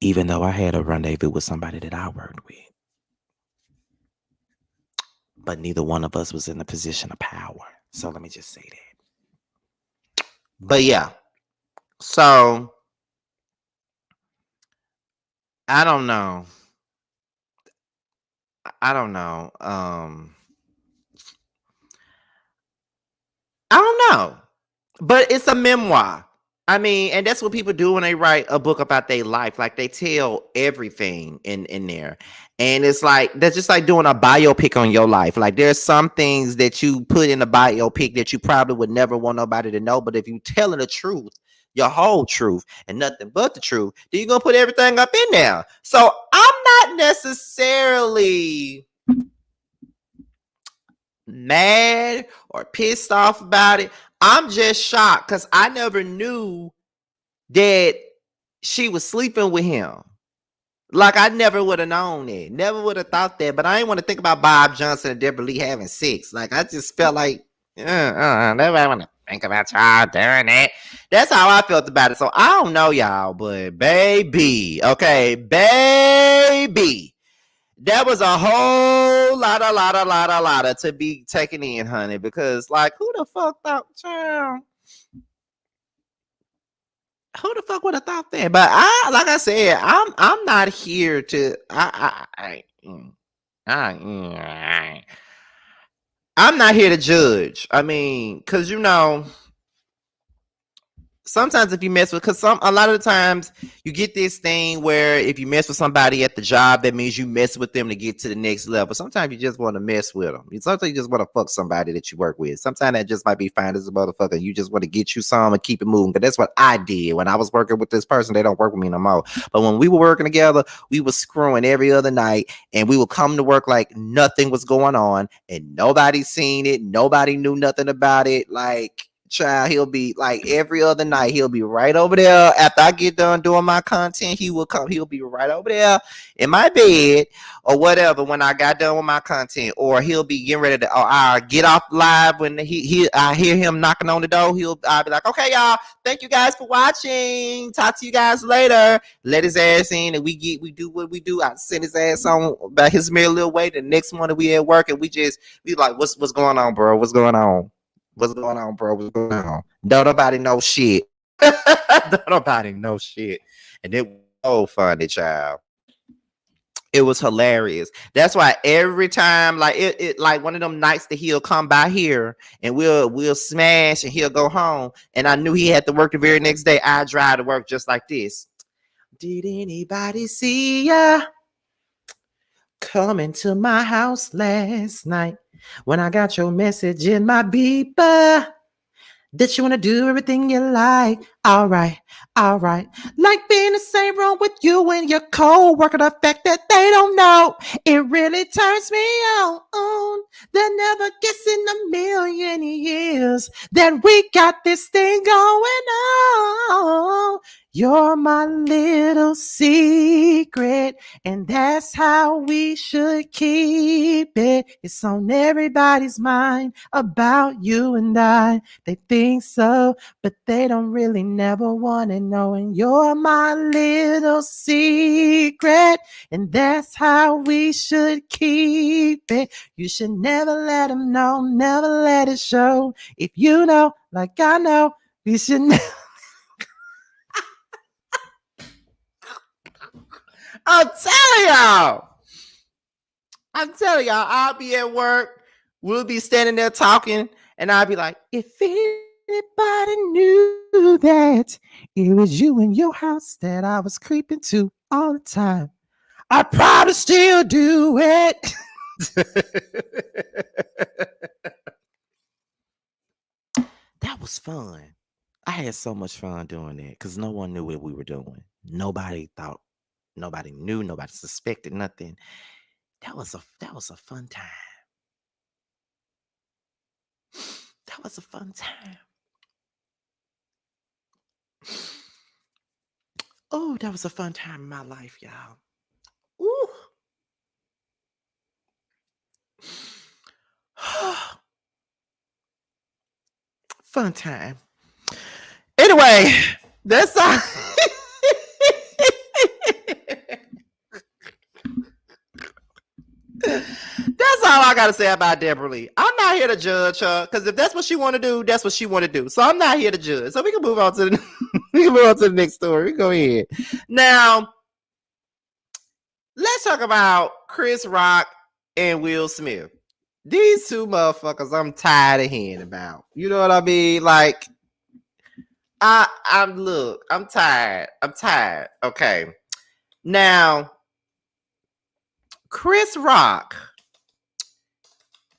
[SPEAKER 1] Even though I had a rendezvous with somebody that I worked with. But neither one of us was in a position of power. So let me just say that. But yeah. So I don't know. I don't know. I don't know. But it's a memoir. I mean, and that's what people do when they write a book about their life. Like they tell everything in there. And it's like, that's just like doing a biopic on your life. Like there's some things that you put in a biopic that you probably would never want nobody to know. But if you telling the truth, your whole truth and nothing but the truth, then you're going to put everything up in there. So I'm not necessarily mad or pissed off about it. I'm just shocked because I never knew that she was sleeping with him. Like, I never would have known it. Never would have thought that. But I didn't want to think about Bob Johnson and Debra Lee having sex. Like, I just felt like, never want to think about y'all doing that. That's how I felt about it. So, I don't know, y'all. But, baby. Okay, baby. That was a whole lot to be taken in, honey. Because, like, who the fuck thought, child? Who the fuck would have thought that? But like I said, I'm not here to I'm not here to judge. I mean, cause sometimes if you mess with, cause a lot of the times you get this thing where if you mess with somebody at the job, that means you mess with them to get to the next level. Sometimes you just want to mess with them. Sometimes you just want to fuck somebody that you work with. Sometimes that just might be fine as a motherfucker. You just want to get you some and keep it moving. But that's what I did when I was working with this person. They don't work with me no more. But when we were working together, we were screwing every other night, and we would come to work like nothing was going on, and nobody seen it. Nobody knew nothing about it. Like, child, he'll be like every other night, he'll be right over there after I get done doing my content. He'll be right over there in my bed or whatever when I got done with my content, or he'll be getting ready to I'll get off live when I hear him knocking on the door. I'll be like, okay, y'all, thank you guys for watching, talk to you guys later. Let his ass in, and we do what we do. I send his ass on about his merry little way. The next morning we at work, and we like, what's going on, bro? What's going on? What's going on, bro? What's going on? Don't nobody know shit. Don't nobody know shit. And it was so funny, child. It was hilarious. That's why every time, like it like one of them nights that he'll come by here and we'll smash and he'll go home. And I knew he had to work the very next day. I drive to work just like this. Did anybody see ya coming to my house last night? When I got your message in my beeper that you want to do everything you like. All right. Like being in the same room with you and your co-worker, the fact that they don't know, it really turns me on. There never gets in a million years that we got this thing going on. You're my little secret, and that's how we should keep it. It's on everybody's mind about you and I. They think so, but they don't really never want to know. And you're my little secret, and that's how we should keep it. You should never let them know, never let it show. If you know, like I know, you should never. I'm telling y'all, I'll be at work. We'll be standing there talking, and I'll be like, if anybody knew that it was you in your house that I was creeping to all the time, I'd probably still do it. That was fun. I had so much fun doing that because no one knew what we were doing. Nobody thought. Nobody knew, nobody suspected nothing. That was a fun time. That was a fun time. Oh, that was a fun time in my life, y'all. Ooh. Fun time. Anyway, that's all. That's all I gotta say about Debra Lee. I'm not here to judge her because if that's what she want to do, that's what she want to do. So I'm not here to judge. So we can move on to the next story. Go ahead. Now, let's talk about Chris Rock and Will Smith. These two motherfuckers, I'm tired of hearing about. You know what I mean? Like, I'm tired. Okay. Now, Chris Rock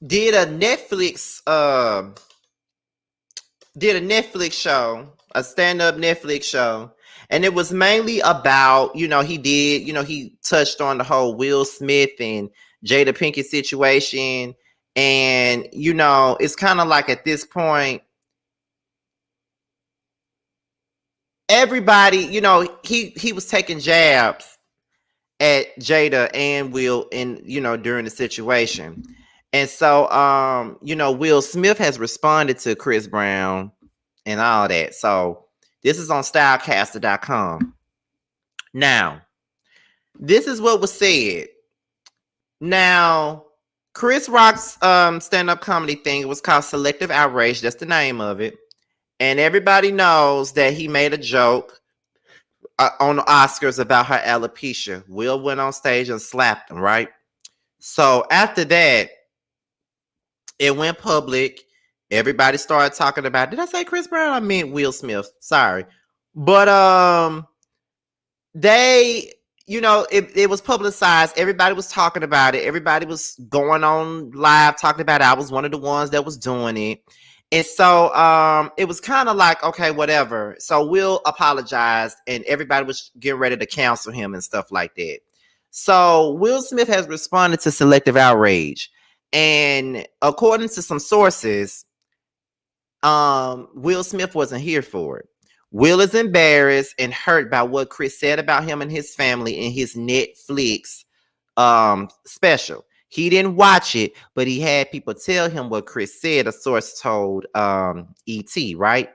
[SPEAKER 1] did a Netflix show, a stand-up Netflix show, and it was mainly about, he touched on the whole Will Smith and Jada Pinkett situation, and it's kind of like at this point, everybody, he was taking jabs at Jada and Will in, during the situation. And so, Will Smith has responded to Chris Brown and all that. So this is on stylecaster.com. Now, this is what was said. Now, Chris Rock's stand-up comedy thing was called Selective Outrage. That's the name of it. And everybody knows that he made a joke on the Oscars about her alopecia. Will went on stage and slapped him, right? So after that, it went public. Everybody started talking about, did I say Chris Brown? I meant Will Smith. Sorry. But they, it was publicized. Everybody was talking about it. Everybody was going on live talking about it. I was one of the ones that was doing it. And so it was kind of like, okay, whatever. So Will apologized and everybody was getting ready to cancel him and stuff like that. So Will Smith has responded to Selective Outrage. And according to some sources, Will Smith wasn't here for it. Will is embarrassed and hurt by what Chris said about him and his family in his Netflix special. He didn't watch it, but he had people tell him what Chris said, a source told ET, right?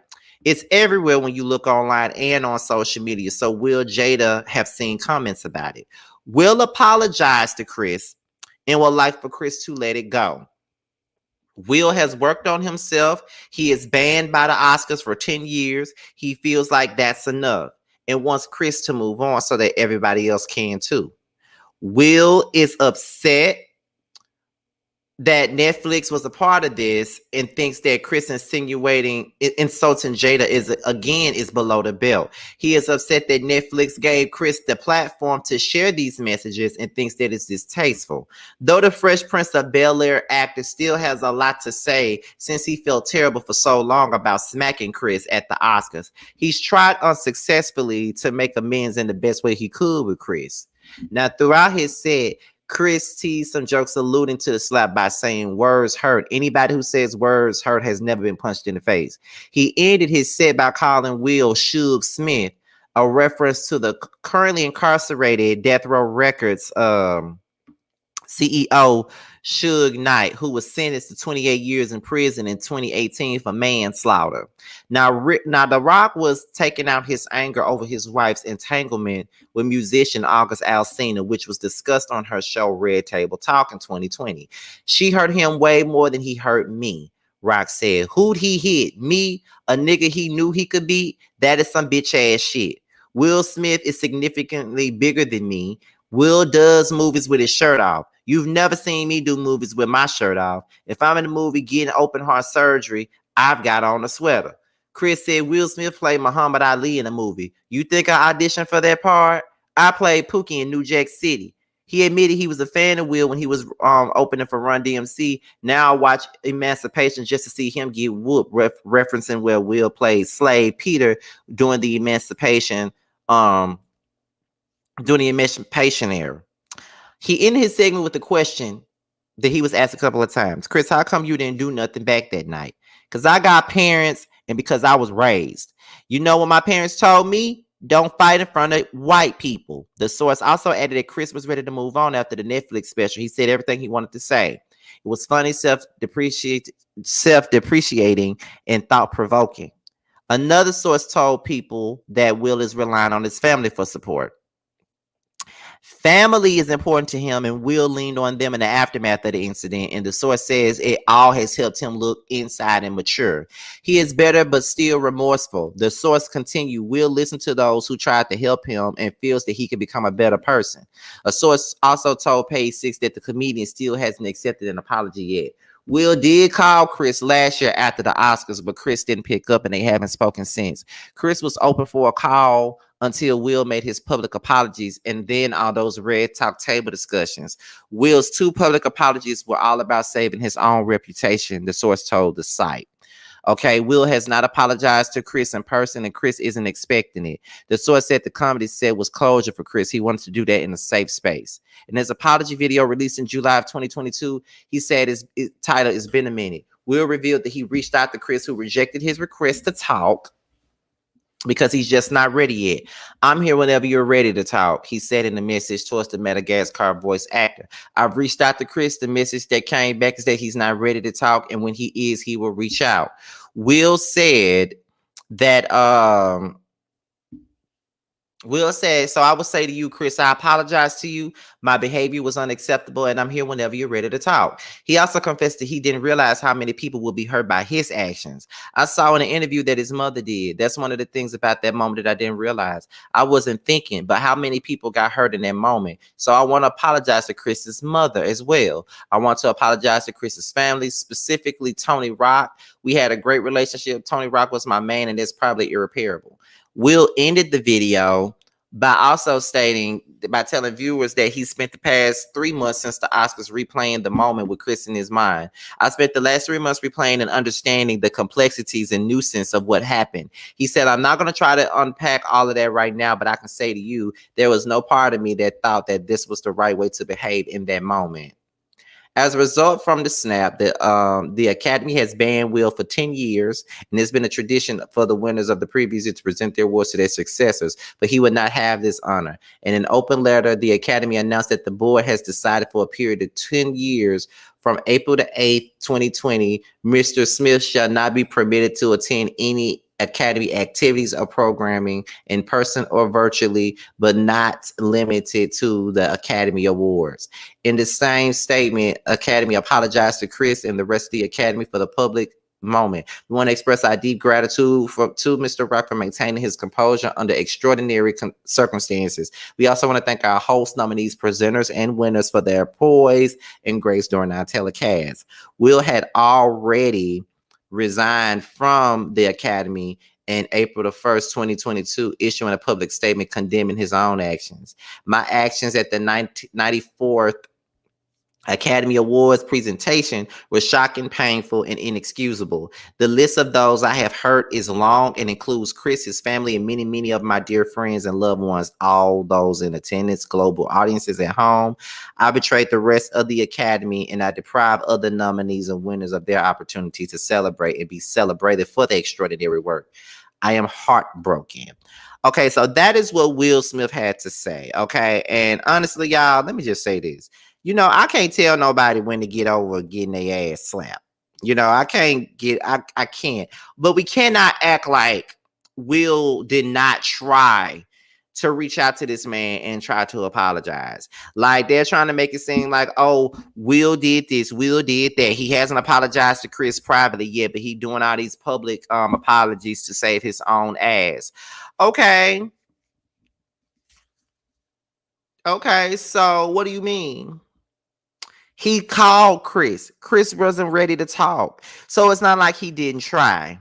[SPEAKER 1] It's everywhere when you look online and on social media. So Will, Jada have seen comments about it. Will apologized to Chris and would like for Chris to let it go. Will has worked on himself. He is banned by the Oscars for 10 years. He feels like that's enough and wants Chris to move on so that everybody else can too. Will is upset that Netflix was a part of this and thinks that Chris insulting Jada is below the belt. He is upset that Netflix gave Chris the platform to share these messages and thinks that it's distasteful. Though the Fresh Prince of Bel-Air actor still has a lot to say since he felt terrible for so long about smacking Chris at the Oscars, he's tried unsuccessfully to make amends in the best way he could with Chris. Now, throughout his set, Chris teased some jokes alluding to the slap by saying words hurt. Anybody who says words hurt has never been punched in the face. He ended his set by calling Will Suge Smith, a reference to the currently incarcerated Death Row Records CEO Suge Knight, who was sentenced to 28 years in prison in 2018 for manslaughter. Now, The Rock was taking out his anger over his wife's entanglement with musician August Alsina, which was discussed on her show Red Table Talk in 2020. She hurt him way more than he hurt me, Rock said. Who'd he hit? Me? A nigga he knew he could beat? That is some bitch ass shit. Will Smith is significantly bigger than me. Will does movies with his shirt off. You've never seen me do movies with my shirt off. If I'm in a movie getting open heart surgery, I've got on a sweater. Chris said Will Smith played Muhammad Ali in a movie. You think I auditioned for that part? I played Pookie in New Jack City. He admitted he was a fan of Will when he was opening for Run DMC. Now I watch Emancipation just to see him get whooped, referencing where Will played Slave Peter during the Emancipation era. He ended his segment with a question that he was asked a couple of times. Chris, how come you didn't do nothing back that night? Because I got parents and because I was raised. You know what my parents told me? Don't fight in front of white people. The source also added that Chris was ready to move on after the Netflix special. He said everything he wanted to say. It was funny, self-depreciating, and thought-provoking. Another source told people that Will is relying on his family for support. Family is important to him, and Will leaned on them in the aftermath of the incident. And the source says it all has helped him look inside and mature. He is better, but still remorseful. The source continued, Will listen to those who tried to help him and feels that he can become a better person. A source also told Page 6 that the comedian still hasn't accepted an apology yet. Will did call Chris last year after the Oscars, but Chris didn't pick up and they haven't spoken since. Chris was open for a call until Will made his public apologies and then all those Red Talk table discussions. Will's 2 public apologies were all about saving his own reputation, the source told the site. Okay, Will has not apologized to Chris in person and Chris isn't expecting it. The source said the comedy set was closure for Chris. He wanted to do that in a safe space. In his apology video released in July of 2022, he said his title, It's Been a Minute. Will revealed that he reached out to Chris, who rejected his request to talk. because he's just not ready yet. I'm here whenever you're ready to talk, he said in the message towards the Madagascar voice actor. I've reached out to Chris. The message that came back is that he's not ready to talk, and when he is, he will reach out. Will said that Will said, so I would say to you, Chris, I apologize to you. My behavior was unacceptable, and I'm here whenever you're ready to talk. He also confessed that he didn't realize how many people will be hurt by his actions. I saw in an interview that his mother did. That's one of the things about that moment that I didn't realize. I wasn't thinking, but how many people got hurt in that moment. So I want to apologize to Chris's mother as well. I want to apologize to Chris's family, specifically Tony Rock. We had a great relationship. Tony Rock was my man, and that's probably irreparable. Will ended the video by also stating, by telling viewers that he spent the past 3 months since the Oscars replaying the moment with Chris in his mind. I spent the last 3 months replaying and understanding the complexities and nuisance of what happened. He said, I'm not going to try to unpack all of that right now, but I can say to you, there was no part of me that thought that this was the right way to behave in that moment. As a result from the snap, the Academy has banned Will for 10 years, and it's been a tradition for the winners of the previous year to present their awards to their successors, but he would not have this honor. In an open letter, the Academy announced that the board has decided for a period of 10 years from April the 8th, 2020, Mr. Smith shall not be permitted to attend any Academy activities or programming in person or virtually, but not limited to the Academy Awards. In the same statement, Academy apologized to Chris and the rest of the Academy for the public moment. We want to express our deep gratitude to Mr. Rock for maintaining his composure under extraordinary circumstances. We also want to thank our host, nominees, presenters, and winners for their poise and grace during our telecast. Will had already resigned from the Academy in April the 1st, 2022, issuing a public statement condemning his own actions. My actions at the 94th Academy Awards presentation was shocking, painful, and inexcusable. The list of those I have hurt is long and includes Chris, his family, and many, many of my dear friends and loved ones, all those in attendance, global audiences at home. I betrayed the rest of the Academy, and I deprived other nominees and winners of their opportunity to celebrate and be celebrated for their extraordinary work. I am heartbroken. Okay, so that is what Will Smith had to say. Okay, and honestly, y'all, let me just say this. You know, I can't tell nobody when to get over getting their ass slapped. You know, I can't. But we cannot act like Will did not try to reach out to this man and try to apologize. Like they're trying to make it seem like, oh, Will did this, Will did that. He hasn't apologized to Chris privately yet, but he doing all these public apologies to save his own ass. Okay. Okay, so what do you mean? He called Chris. Chris wasn't ready to talk. So it's not like he didn't try.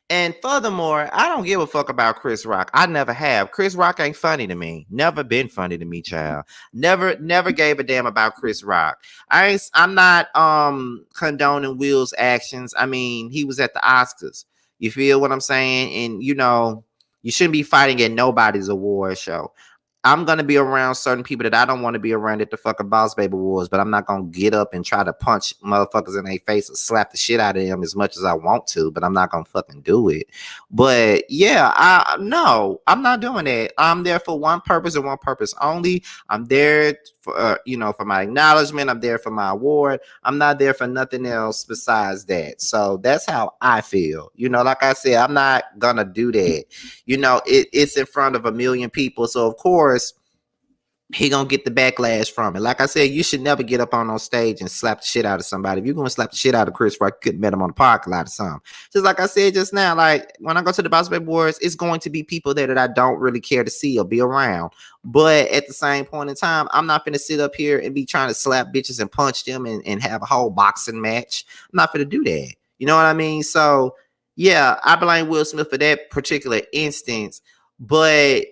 [SPEAKER 1] And furthermore, I don't give a fuck about Chris Rock. I never have. Chris Rock ain't funny to me. Never been funny to me, child. Never gave a damn about Chris Rock. I'm not condoning Will's actions. I mean, he was at the Oscars. You feel what I'm saying? And you know, you shouldn't be fighting at nobody's award show. I'm going to be around certain people that I don't want to be around at the fucking Boss Baby Awards, but I'm not going to get up and try to punch motherfuckers in their face or slap the shit out of them as much as I want to, but I'm not going to fucking do it. But yeah, no, I'm not doing that. I'm there for one purpose and one purpose only. I'm there for, for my acknowledgement. I'm there for my award. I'm not there for nothing else besides that. So that's how I feel. Like I said, I'm not going to do that. It's in front of a million people. So of course, he gonna get the backlash from it. Like I said, you should never get up on stage and slap the shit out of somebody. If you're gonna slap the shit out of Chris Rock, you could have met him on the parking lot or something. Just like I said just now, like when I go to the Boss Baby Awards, it's going to be people there that I don't really care to see or be around. But at the same point in time, I'm not gonna sit up here and be trying to slap bitches and punch them and have a whole boxing match. I'm not gonna do that. You know what I mean? So yeah, I blame Will Smith for that particular instance. But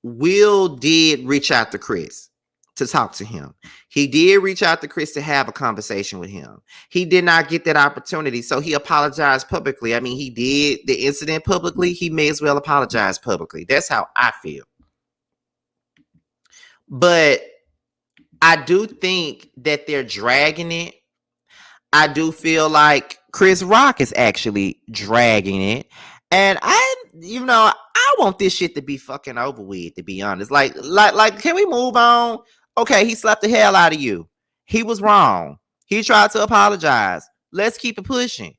[SPEAKER 1] Will did reach out to Chris to talk to him. He did reach out to Chris to have a conversation with him. He did not get that opportunity, so he apologized publicly. I mean, he did the incident publicly. He may as well apologize publicly. That's how I feel. But I do think that they're dragging it. I do feel like Chris Rock is actually dragging it. And I want this shit to be fucking over with, to be honest. Like, can we move on? Okay, he slapped the hell out of you. He was wrong. He tried to apologize. Let's keep it pushing.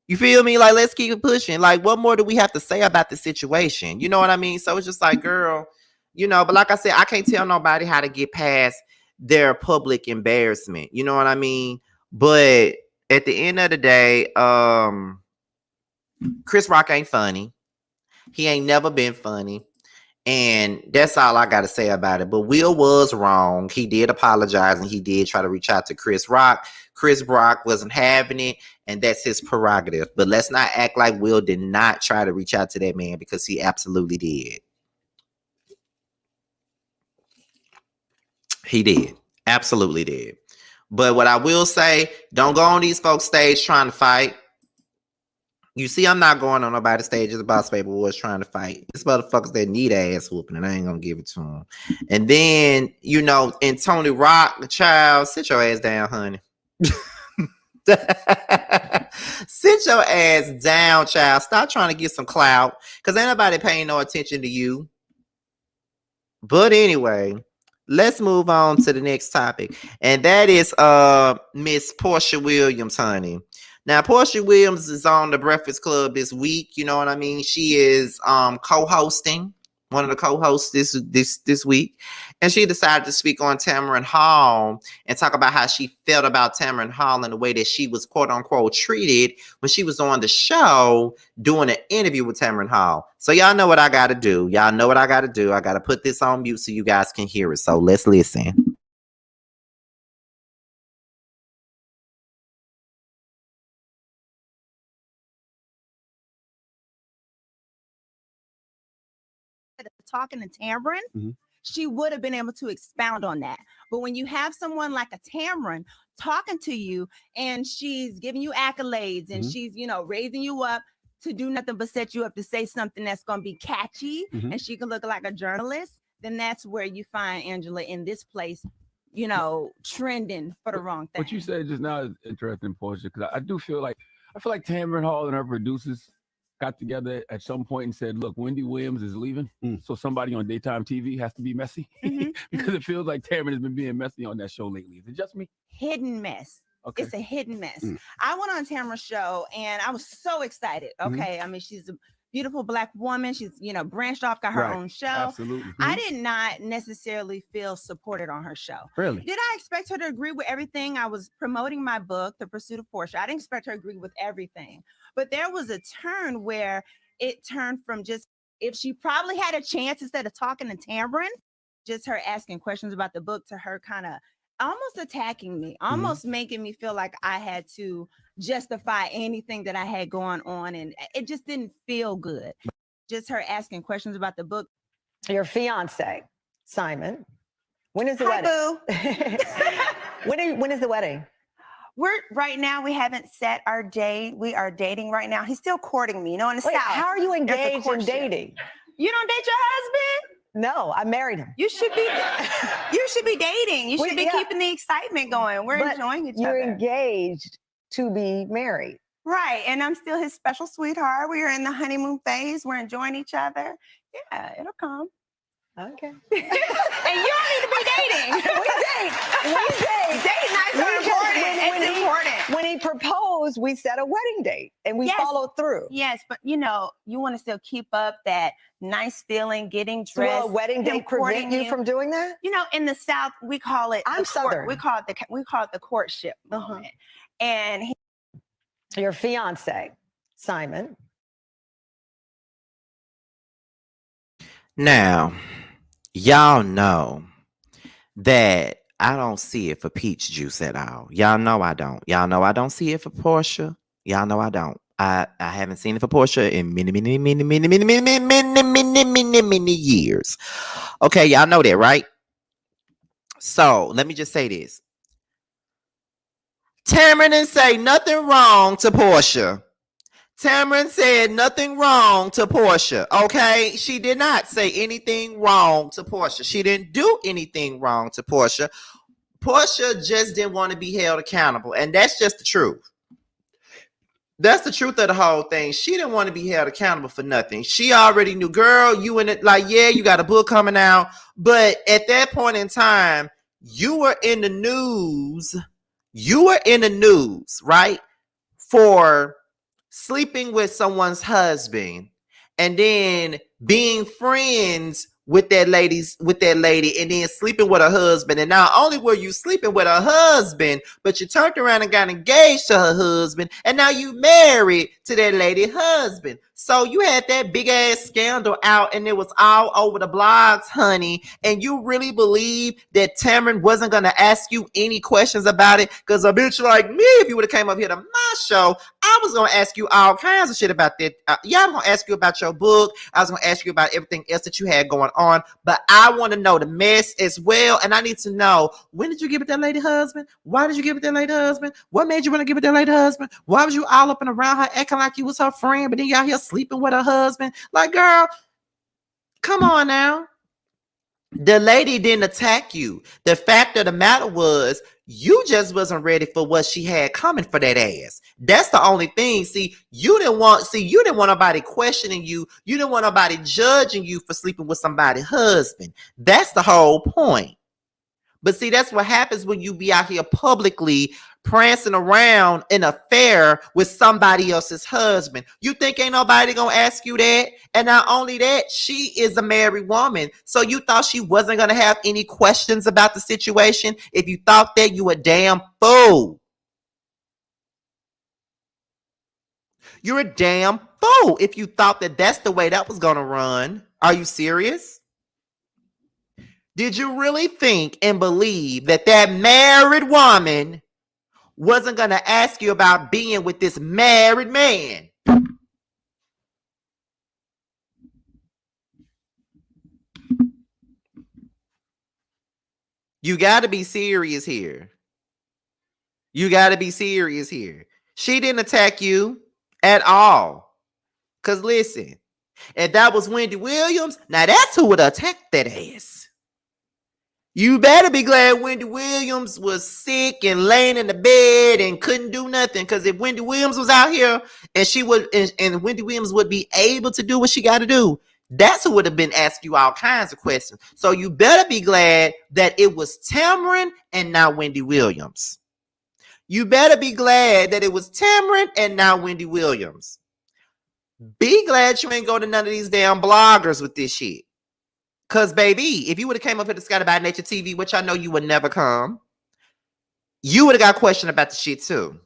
[SPEAKER 1] You feel me? Like, let's keep it pushing. Like, what more do we have to say about the situation? You know what I mean? So it's just like, girl, but like I said, I can't tell nobody how to get past their public embarrassment. You know what I mean? But at the end of the day, Chris Rock ain't funny. He ain't never been funny. And that's all I got to say about it. But Will was wrong. He did apologize and he did try to reach out to Chris Rock. Chris Rock wasn't having it, and that's his prerogative. But let's not act like Will did not try to reach out to that man, because he absolutely did. He did. Absolutely did. But what I will say, don't go on these folks' stage trying to fight. You see, I'm not going on nobody's stage as a Boss Baby was trying to fight. It's motherfuckers that need ass whooping, and I ain't gonna give it to them. And then, and Tony Rock, the child, sit your ass down, honey. Sit your ass down, child. Stop trying to get some clout, because ain't nobody paying no attention to you. But anyway, let's move on to the next topic, and that is Miss Porsha Williams, honey. Now, Porsha Williams is on the Breakfast Club this week. You know what I mean? She is co-hosting, one of the co-hosts this week. And she decided to speak on Tamron Hall and talk about how she felt about Tamron Hall and the way that she was, quote unquote, treated when she was on the show doing an interview with Tamron Hall. So y'all know what I got to do. Y'all know what I got to do. I got to put this on mute so you guys can hear it. So let's listen.
[SPEAKER 6] Talking to Tamron, she would have been able to expound on that. But when you have someone like a Tamron talking to you and she's giving you accolades and she's, raising you up to do nothing but set you up to say something that's going to be catchy and she can look like a journalist, then that's where you find Angela in this place, trending for the wrong thing.
[SPEAKER 7] What you said just now is interesting, Porsha, because I feel like Tamron Hall and her producers got together at some point and said, look, Wendy Williams is leaving, so somebody on daytime TV has to be messy. Because it feels like Tamron has been being messy on that show lately. Is it just me?
[SPEAKER 6] Hidden mess. Okay. It's a hidden mess. I went on Tamron's show and I was so excited. Okay. I mean, she's a beautiful Black woman. She's, branched off, got her own show.
[SPEAKER 7] Absolutely.
[SPEAKER 6] I did not necessarily feel supported on her show.
[SPEAKER 2] Really?
[SPEAKER 6] Did I expect her to agree with everything? I was promoting my book, The Pursuit of Porsha. I didn't expect her to agree with everything. But there was a turn where it turned from just, if she probably had a chance, instead of talking to Tamron, just her asking questions about the book, to her kind of almost attacking me, almost making me feel like I had to justify anything that I had going on. And it just didn't feel good. Just her asking questions about the book.
[SPEAKER 4] Your fiance, Simon. When is the
[SPEAKER 6] wedding?
[SPEAKER 4] When is the wedding?
[SPEAKER 6] Right now, we haven't set our date. We are dating right now. He's still courting me, in the South.
[SPEAKER 4] How are you engaged and dating?
[SPEAKER 6] You don't date your husband?
[SPEAKER 4] No, I married him.
[SPEAKER 6] You should be dating. You should be keeping the excitement going. We're enjoying each other.
[SPEAKER 4] You're engaged to be married.
[SPEAKER 6] Right. And I'm still his special sweetheart. We are in the honeymoon phase. We're enjoying each other. Yeah, it'll come.
[SPEAKER 4] Okay.
[SPEAKER 6] And you don't need to be dating.
[SPEAKER 4] We date.
[SPEAKER 6] Date nights are important. It's important.
[SPEAKER 4] When he proposed, we set a wedding date and we followed through.
[SPEAKER 6] Yes, but you want to still keep up that nice feeling, getting dressed.
[SPEAKER 4] Will a wedding date prevent you from doing that?
[SPEAKER 6] In the South, we call it.
[SPEAKER 4] I'm Southern.
[SPEAKER 6] We call it the courtship moment. And
[SPEAKER 4] your fiance, Simon.
[SPEAKER 1] Now, y'all know that I don't see it for peach juice at all. Y'all know I don't. Y'all know I don't see it for Porsha. Y'all know I don't. I haven't seen it for Porsha in many years. Okay, y'all know that, right? So let me just say this. Tamron didn't say nothing wrong to Porsha. Tamron said nothing wrong to Porsha, okay? She did not say anything wrong to Porsha. She didn't do anything wrong to Porsha. Porsha just didn't want to be held accountable, and that's just the truth. That's the truth of the whole thing. She didn't want to be held accountable for nothing. She already knew, girl, you in it, like, yeah, you got a book coming out. But at that point in time, you were in the news. You were in the news, right? For sleeping with someone's husband and then being friends with that lady, and then sleeping with her husband. And not only were you sleeping with her husband, but you turned around and got engaged to her husband, and now you married to that lady husband. So you had that big ass scandal out, and it was all over the blogs, honey. And you really believe that Tamron wasn't gonna ask you any questions about it? Because a bitch like me, if you would have came up here to my show, I was gonna ask you all kinds of shit about that. Yeah, I'm gonna ask you about your book. I was gonna ask you about everything else that you had going on. But I want to know the mess as well, and I need to know, when did you give it that lady husband? Why did you give it that lady husband? What made you want to give it that lady husband? Why was you all up and around her acting like you was her friend, but then y'all here sleeping with her husband? Like, girl, come on now. The lady didn't attack you. The fact of the matter was, you just wasn't ready for what she had coming for that ass. That's the only thing. You didn't want nobody questioning you. You didn't want nobody judging you for sleeping with somebody's husband. That's the whole point. But see, that's what happens when you be out here publicly prancing around in an affair with somebody else's husband. You think ain't nobody gonna ask you that? And not only that, she is a married woman. So you thought she wasn't gonna have any questions about the situation? If you thought that, you a damn fool. You're a damn fool if you thought that that's the way that was gonna run. Are you serious? Did you really think and believe that that married woman wasn't going to ask you about being with this married man? You got to be serious here. You got to be serious here. She didn't attack you at all. Because listen, if that was Wendy Williams, now that's who would attack that ass. You better be glad Wendy Williams was sick and laying in the bed and couldn't do nothing. Because if Wendy Williams was out here and Wendy Williams would be able to do what she got to do, that's who would have been asking you all kinds of questions. So you better be glad that it was Tamron and not Wendy Williams. You better be glad that it was Tamron and not Wendy Williams. Be glad you ain't go to none of these damn bloggers with this shit. Because, baby, if you would have came up here to Scotty by Nature TV, which I know you would never come, you would have got a question about the shit, too.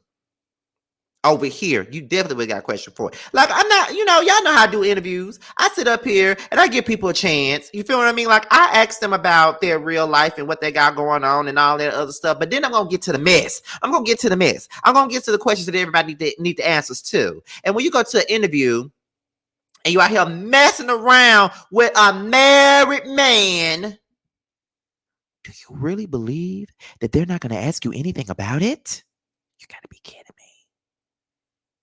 [SPEAKER 1] Over here, you definitely would have got a question for it. Like, I'm not, y'all know how I do interviews. I sit up here and I give people a chance. You feel what I mean? Like, I ask them about their real life and what they got going on and all that other stuff. But then I'm going to get to the mess. I'm going to get to the questions that everybody need the answers to. And when you go to an interview, and you out here messing around with a married man, do you really believe that they're not going to ask you anything about it? You got to be kidding me.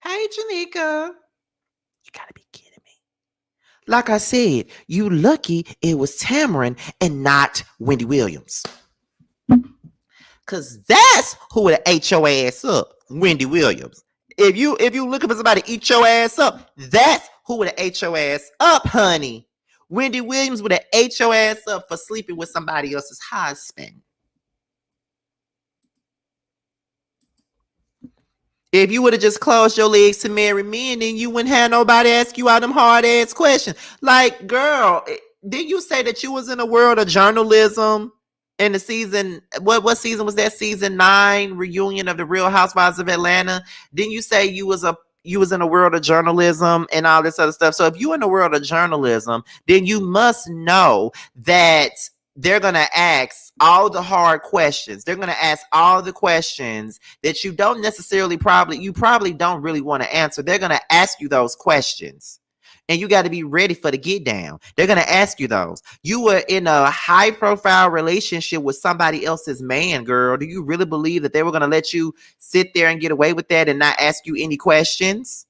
[SPEAKER 1] Hey, Janika. You got to be kidding me. Like I said, you lucky it was Tamron and not Wendy Williams. Because that's who would have ate your ass up, Wendy Williams. If you looking for somebody to eat your ass up, that's who would have ate your ass up, honey. Wendy Williams would have ate your ass up for sleeping with somebody else's husband. If you would have just closed your legs to marry men, then you wouldn't have nobody ask you all them hard ass questions. Like, girl, didn't you say that you was in a world of journalism in the season? What season was that? Season 9 reunion of the Real Housewives of Atlanta. Didn't you say you was in a world of journalism and all this other stuff? So if you're in the world of journalism, then you must know that they're going to ask all the hard questions. They're going to ask all the questions that you don't necessarily probably don't really want to answer. They're going to ask you those questions. And you got to be ready for the get down. They're going to ask you those. You were in a high profile relationship with somebody else's man, girl. Do you really believe that they were going to let you sit there and get away with that and not ask you any questions?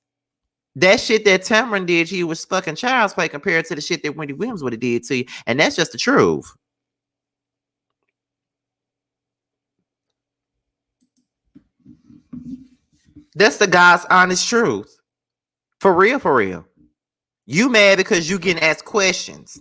[SPEAKER 1] That shit that Tamron did to you was fucking child's play compared to the shit that Wendy Williams would have did to you. And that's just the truth. That's the God's honest truth. For real, for real. You mad because you getting asked questions.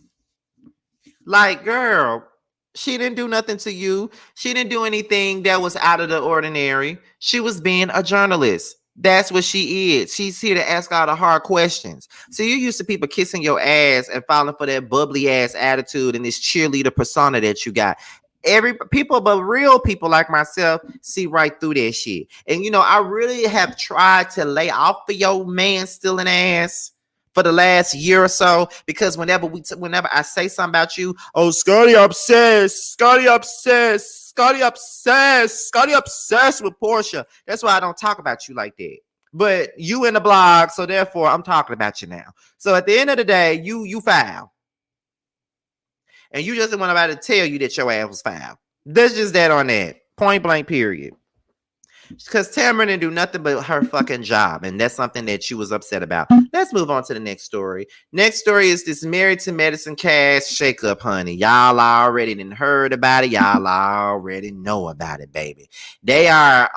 [SPEAKER 1] Like, girl, she didn't do nothing to you. She didn't do anything that was out of the ordinary. She was being a journalist. That's what she is. She's here to ask all the hard questions. So you're used to people kissing your ass and falling for that bubbly ass attitude and this cheerleader persona that you got. But real people like myself see right through that shit. And you know, I really have tried to lay off for your man stealing ass for the last year or so, because whenever I say something about you, oh, Scotty obsessed with Porsha. That's why I don't talk about you like that. But you in the blog, so therefore I'm talking about you now. So at the end of the day, you foul. And you just want somebody to tell you that your ass was foul. That's just that on that. Point blank, period. Because Tamron didn't do nothing but her fucking job. And that's something that she was upset about. Let's move on to the next story. Next story is this Married to Medicine cast shakeup, honey. Y'all already done heard about it. Y'all already know about it, baby. They are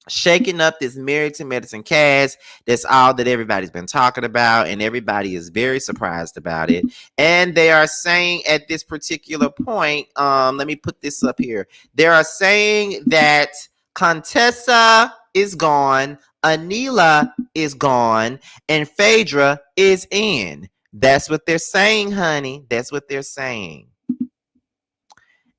[SPEAKER 1] shaking up this Married to Medicine cast. That's all that everybody's been talking about, and everybody is very surprised about it. And they are saying at this particular point, let me put this up here. They are saying that Contessa is gone, Anila is gone, and Phaedra is in. That's what they're saying, honey. That's what they're saying.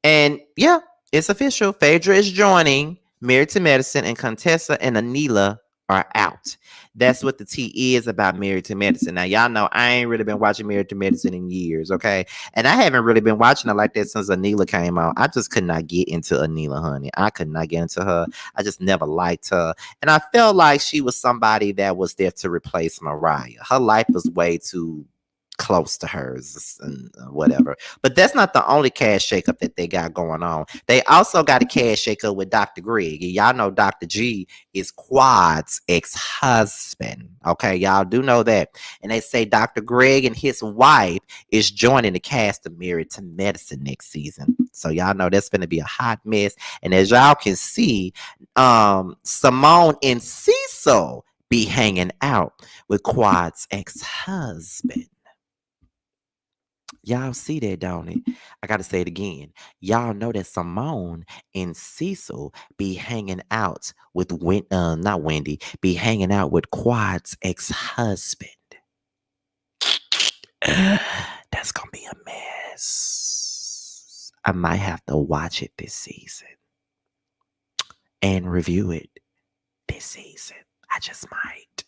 [SPEAKER 1] And yeah, it's official. Phaedra is joining Married to Medicine, and Contessa and Anila are out. That's what the tea is about Married to Medicine. Now, y'all know I ain't really been watching Married to Medicine in years, okay? And I haven't really been watching it like that since Anila came out. I just could not get into Anila, honey. I could not get into her. I just never liked her. And I felt like she was somebody that was there to replace Mariah. Her life was way too close to hers and whatever. But that's not the only cash shakeup that they got going on. They also got a cash shakeup with Dr. Greg. And y'all know Dr. G is Quad's ex-husband. Okay, y'all do know that. And they say Dr. Greg and his wife is joining the cast of Married to Medicine next season. So y'all know that's going to be a hot mess. And as y'all can see, Simone and Cecil be hanging out with Quad's ex-husband. Y'all see that, don't it? I got to say it again. Y'all know that Simone and Cecil be hanging out with not Wendy, be hanging out with Quad's ex-husband. That's going to be a mess. I might have to watch it this season and review it this season. I just might.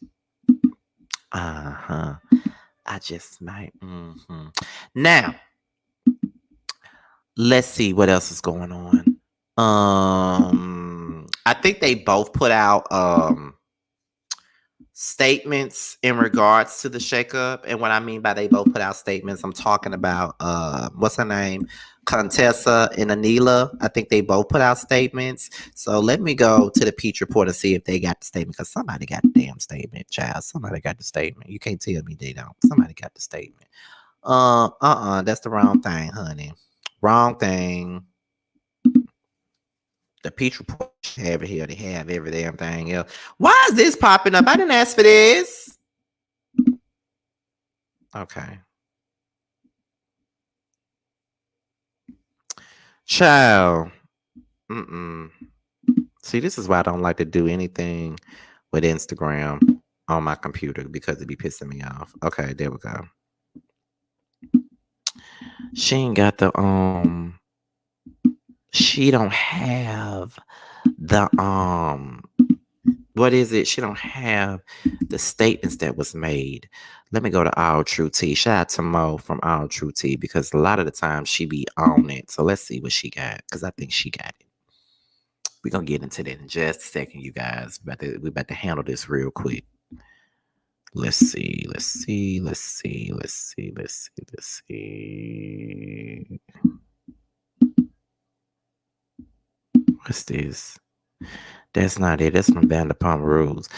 [SPEAKER 1] I just might. Now, let's see what else is going on. I think they both put out statements in regards to the shakeup. And what I mean by they both put out statements, I'm talking about what's her name? Contessa and Anila. I think they both put out statements. So let me go to the Peach Report and see if they got the statement, because somebody got the damn statement, child. Somebody got the statement. You can't tell me they don't. Somebody got the statement. That's the wrong thing, honey. Wrong thing. The Peach Report have it here. They have every damn thing else. Why is this popping up? I didn't ask for this. Okay. Child. See, this is why I don't like to do anything with Instagram on my computer, because it be pissing me off. Okay, there we go. She ain't got the she don't have the what is it? She don't have the statements that was made. Let me go to All True Tea. Shout out to Mo from All True Tea, because a lot of the time she be on it. So let's see what she got, because I think she got it. We're going to get into that in just a second, you guys. We're about to handle this real quick. Let's see. What's this? That's not it. That's from Vanderpump Rules.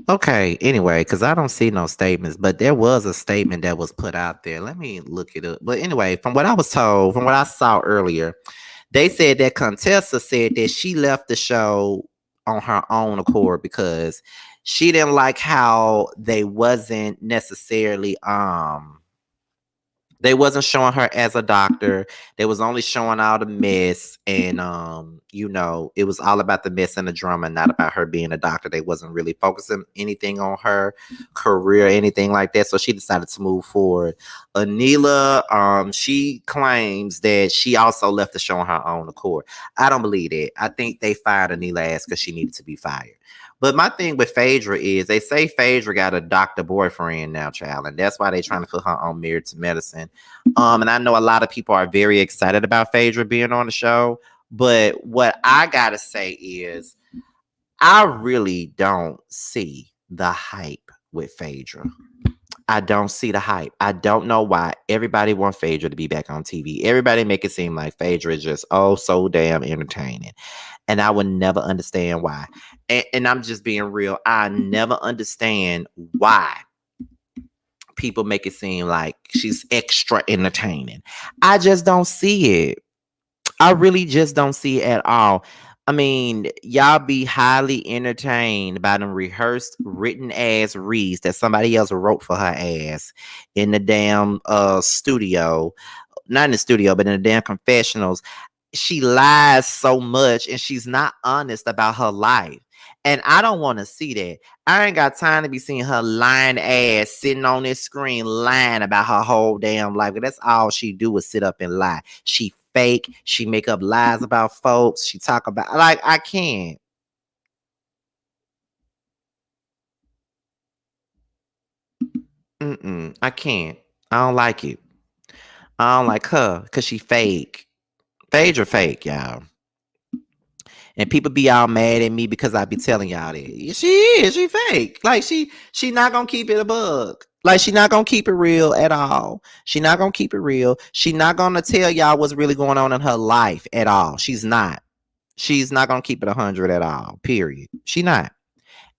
[SPEAKER 1] Okay, anyway, because I don't see no statements, but there was a statement that was put out there. Let me look it up. But anyway, from what I was told, from what I saw earlier, they said that Contessa said that she left the show on her own accord because she didn't like how they wasn't necessarily they wasn't showing her as a doctor. They was only showing all the mess, and you know, it was all about the mess and the drama, not about her being a doctor. They wasn't really focusing anything on her career, anything like that. So she decided to move forward. Anila, she claims that she also left the show on her own accord. I don't believe that. I think they fired Anila ass because she needed to be fired. But my thing with Phaedra is they say Phaedra got a doctor boyfriend now, child, and that's why they're trying to put her on Married to Medicine. And I know a lot of people are very excited about Phaedra being on the show. But what I gotta say is I really don't see the hype with Phaedra. I don't see the hype. I don't know why everybody wants Phaedra to be back on TV. Everybody make it seem like Phaedra is just so damn entertaining. And I would never understand why. And I'm just being real. I never understand why people make it seem like she's extra entertaining. I just don't see it. I really just don't see it at all. I mean, y'all be highly entertained by them rehearsed, written ass reads that somebody else wrote for her ass in the damn studio. Not in the studio, but in the damn confessionals. She lies so much and she's not honest about her life. And I don't want to see that. I ain't got time to be seeing her lying ass sitting on this screen lying about her whole damn life. That's all she do is sit up and lie. She fake. She make up lies about folks. She talk about, like, I can't. I can't. I don't like it. I don't like her because she fake. Phaedra fake, y'all. And people be all mad at me because I be telling y'all that. She fake. Like she not gonna keep it a bug. Like she not gonna keep it real at all. She not gonna keep it real. She not gonna tell y'all what's really going on in her life at all. She's not. She's not gonna keep it 100 at all. Period. She not.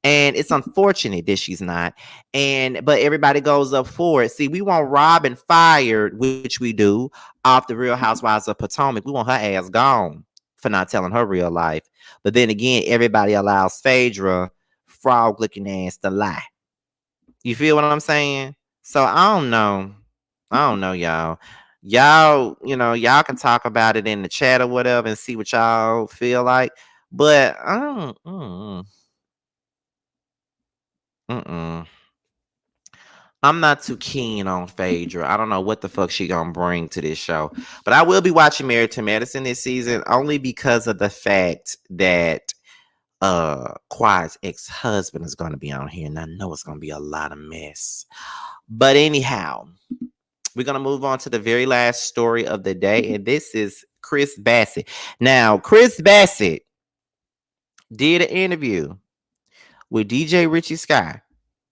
[SPEAKER 1] And it's unfortunate that she's not. But everybody goes up for it. See, we want Robin fired, which we do, off the Real Housewives of Potomac. We want her ass gone for not telling her real life. But then again, everybody allows Phaedra, frog looking ass, to lie. You feel what I'm saying? So I don't know. Y'all. Y'all, you know, y'all can talk about it in the chat or whatever and see what y'all feel like. But I don't. I'm not too keen on Phaedra. I don't know what the fuck she gonna bring to this show. But I will be watching Married to Medicine this season only because of the fact that Quiet's ex-husband is gonna be on here, and I know it's gonna be a lot of mess. But anyhow, we're gonna move on to the very last story of the day, and this is Chris Bassett. Now, Chris Bassett did an interview with DJ Richie Sky.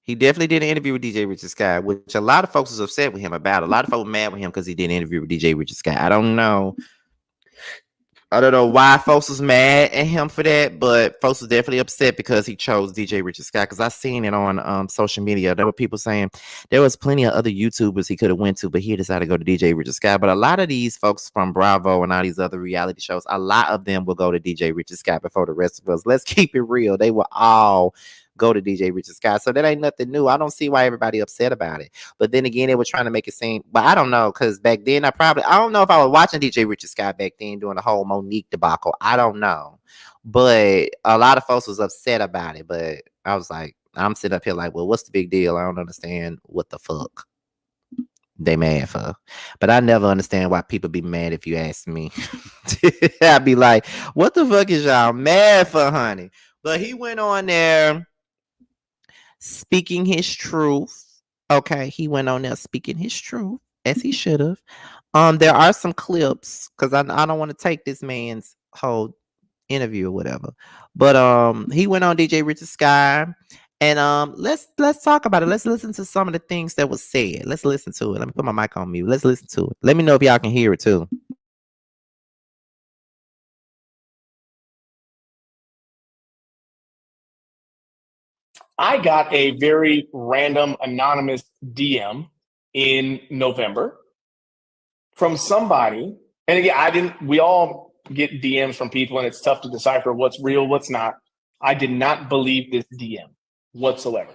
[SPEAKER 1] He definitely did an interview with DJ Richie Sky, which a lot of folks was upset with him about. A lot of folks were mad with him because he did an interview with DJ Richie Sky. I don't know why folks was mad at him for that, but folks was definitely upset because he chose DJ Richie Sky. Because I seen it on social media. There were people saying there was plenty of other YouTubers he could have went to, but he decided to go to DJ Richie Sky. But a lot of these folks from Bravo and all these other reality shows, a lot of them will go to DJ Richie Sky before the rest of us. Let's keep it real. They will all go to DJ Richie Sky. So that ain't nothing new. I don't see why everybody upset about it. But then again, they were trying to make it seem, but I don't know, because back then I don't know if I was watching DJ Richie Sky back then doing the whole Monique debacle. I don't know. But a lot of folks was upset about it. But I was like, I'm sitting up here like, well, what's the big deal? I don't understand what the fuck they mad for. But I never understand why people be mad if you ask me. I'd be like, what the fuck is y'all mad for, honey? But he went on there speaking his truth. Okay, he went on there speaking his truth as he should have. There are some clips because I don't want to take this man's whole interview or whatever. But he went on DJ Richie Sky, and let's talk about it. Let's listen to some of the things that was said. Let's listen to it. Let me put my mic on mute. Let's listen to it. Let me know if y'all can hear it too.
[SPEAKER 9] I got a very random anonymous DM in November from somebody. And again, we all get DMs from people and it's tough to decipher what's real, what's not. I did not believe this DM whatsoever.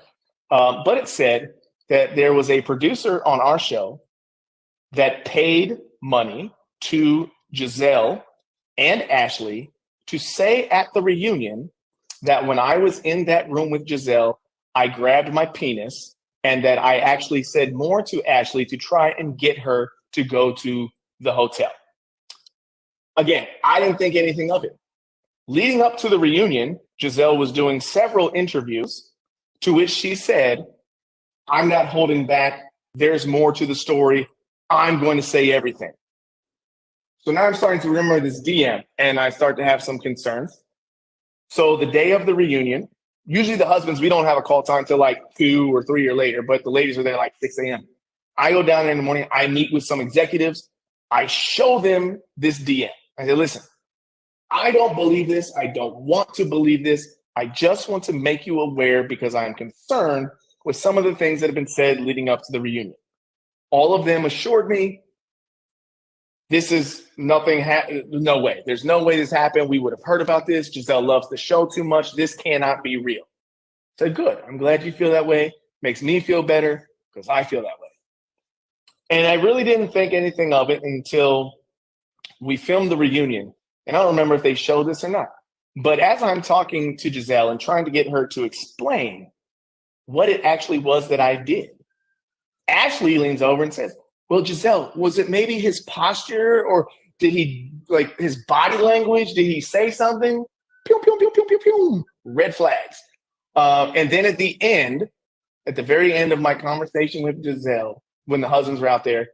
[SPEAKER 9] But it said that there was a producer on our show that paid money to Giselle and Ashley to say at the reunion that when I was in that room with Giselle, I grabbed my penis and that I actually said more to Ashley to try and get her to go to the hotel. Again, I didn't think anything of it. Leading up to the reunion, Giselle was doing several interviews to which she said, I'm not holding back. There's more to the story. I'm going to say everything. So now I'm starting to remember this DM and I start to have some concerns. So the day of the reunion, usually the husbands, we don't have a call time till like 2 or 3 or later, but the ladies are there like 6 a.m. I go down there in the morning. I meet with some executives. I show them this DM. I say, listen, I don't believe this. I don't want to believe this. I just want to make you aware because I'm concerned with some of the things that have been said leading up to the reunion. All of them assured me this is nothing. No way. There's no way this happened. We would have heard about this. Giselle loves the show too much. This cannot be real. I said, good. I'm glad you feel that way. Makes me feel better because I feel that way. And I really didn't think anything of it until we filmed the reunion. And I don't remember if they showed this or not. But as I'm talking to Giselle and trying to get her to explain what it actually was that I did, Ashley leans over and says, well, Giselle, was it maybe his posture or did he, like his body language? Did he say something? Pew, pew, pew, pew, pew, pew. Red flags. And then at the very end of my conversation with Giselle, when the husbands were out there,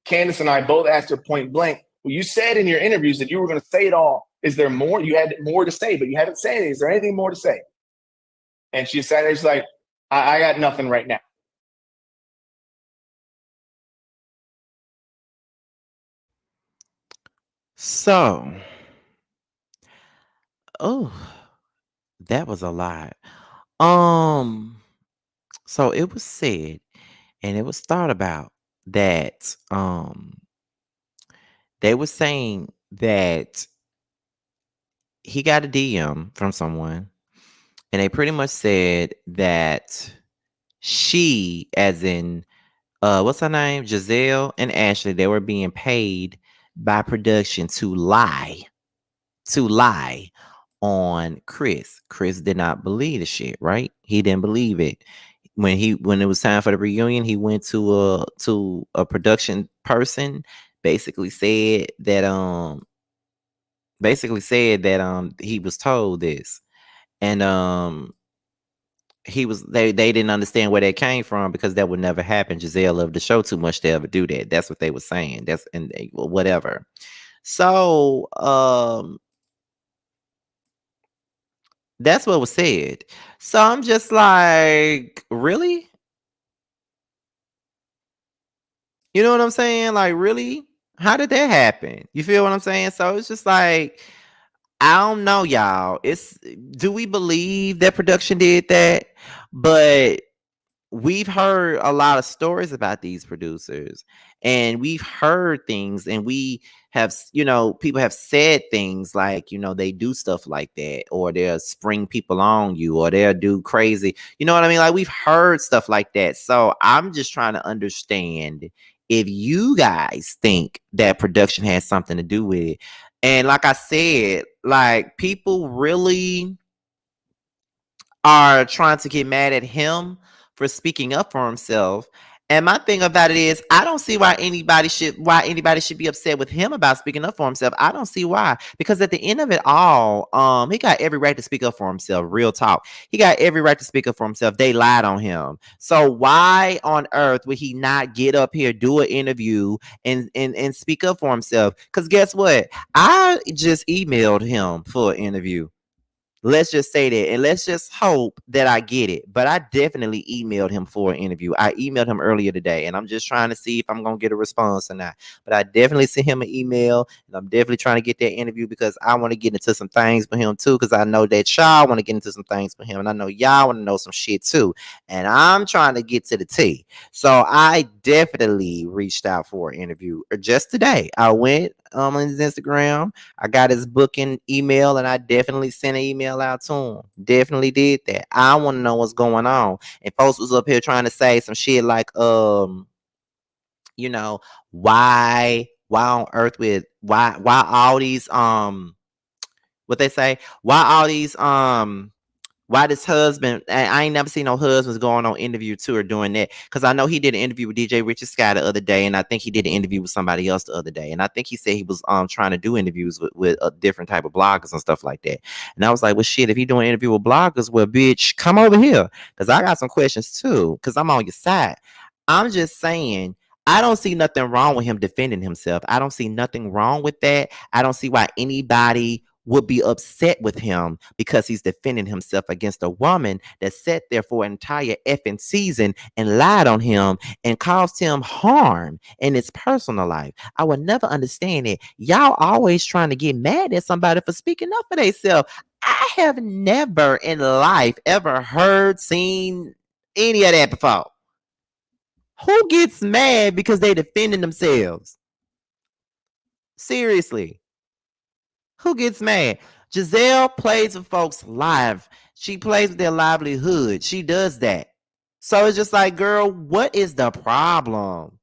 [SPEAKER 9] Candace and I both asked her point blank, well, you said in your interviews that you were going to say it all. Is there more? You had more to say, but you haven't said it. Is there anything more to say? And she sat there, she's like, I got nothing right now.
[SPEAKER 1] So, oh, that was a lot. So it was said and it was thought about that they were saying that he got a DM from someone and they pretty much said that she, as in what's her name? Giselle and Ashley, they were being paid by production to lie on Chris. Chris did not believe the shit, right? He didn't believe it. When it was time for the reunion, he went to a production person, basically said that he was told this. And they didn't understand where that came from because that would never happen. Giselle loved the show too much to ever do that. That's what they were saying. Whatever. So that's what was said. So I'm just like, really? You know what I'm saying? Like, really? How did that happen? You feel what I'm saying? So it's just like, I don't know, y'all. Do we believe that production did that? But we've heard a lot of stories about these producers and we've heard things and we have, people have said things like, they do stuff like that or they'll spring people on you or they'll do crazy. You know what I mean? Like we've heard stuff like that. So I'm just trying to understand if you guys think that production has something to do with it. And like I said, like people really are trying to get mad at him for speaking up for himself. And my thing about it is, I don't see why anybody should be upset with him about speaking up for himself. I don't see why, because at the end of it all, he got every right to speak up for himself. Real talk, he got every right to speak up for himself. They lied on him, so why on earth would he not get up here, do an interview, and speak up for himself? Because guess what? I just emailed him for an interview. Let's just say that, and let's just hope that I get it. But I definitely emailed him for an interview. I emailed him earlier today, and I'm just trying to see if I'm going to get a response or not. But I definitely sent him an email, and I'm definitely trying to get that interview because I want to get into some things with him too, because I know that y'all want to get into some things with him, and I know y'all want to know some shit too. And I'm trying to get to the T. So I definitely reached out for an interview just today. I went on his Instagram. I got his booking email, and I definitely sent an email out to him. Definitely did that. I want to know what's going on. And folks was up here trying to say some shit like, you know, why on earth with why all these what they say, why all these why this husband, I ain't never seen no husbands going on interview tour doing that, because I know he did an interview with DJ Richard Sky the other day, and I think he did an interview with somebody else the other day, and I think he said he was trying to do interviews with a different type of bloggers and stuff like that. And I was like, well, shit, if he doing an interview with bloggers, well, bitch, come over here, because I got some questions too, because I'm on your side. I'm just saying, I don't see nothing wrong with him defending himself. I don't see nothing wrong with that. I don't see why anybody would be upset with him because he's defending himself against a woman that sat there for an entire effing season and lied on him and caused him harm in his personal life. I would never understand it. Y'all always trying to get mad at somebody for speaking up for themselves. I have never in life ever heard, seen any of that before. Who gets mad because they defending themselves? Seriously. Who gets mad? Giselle plays with folks live. She plays with their livelihood. She does that. So it's just like, girl, what is the problem?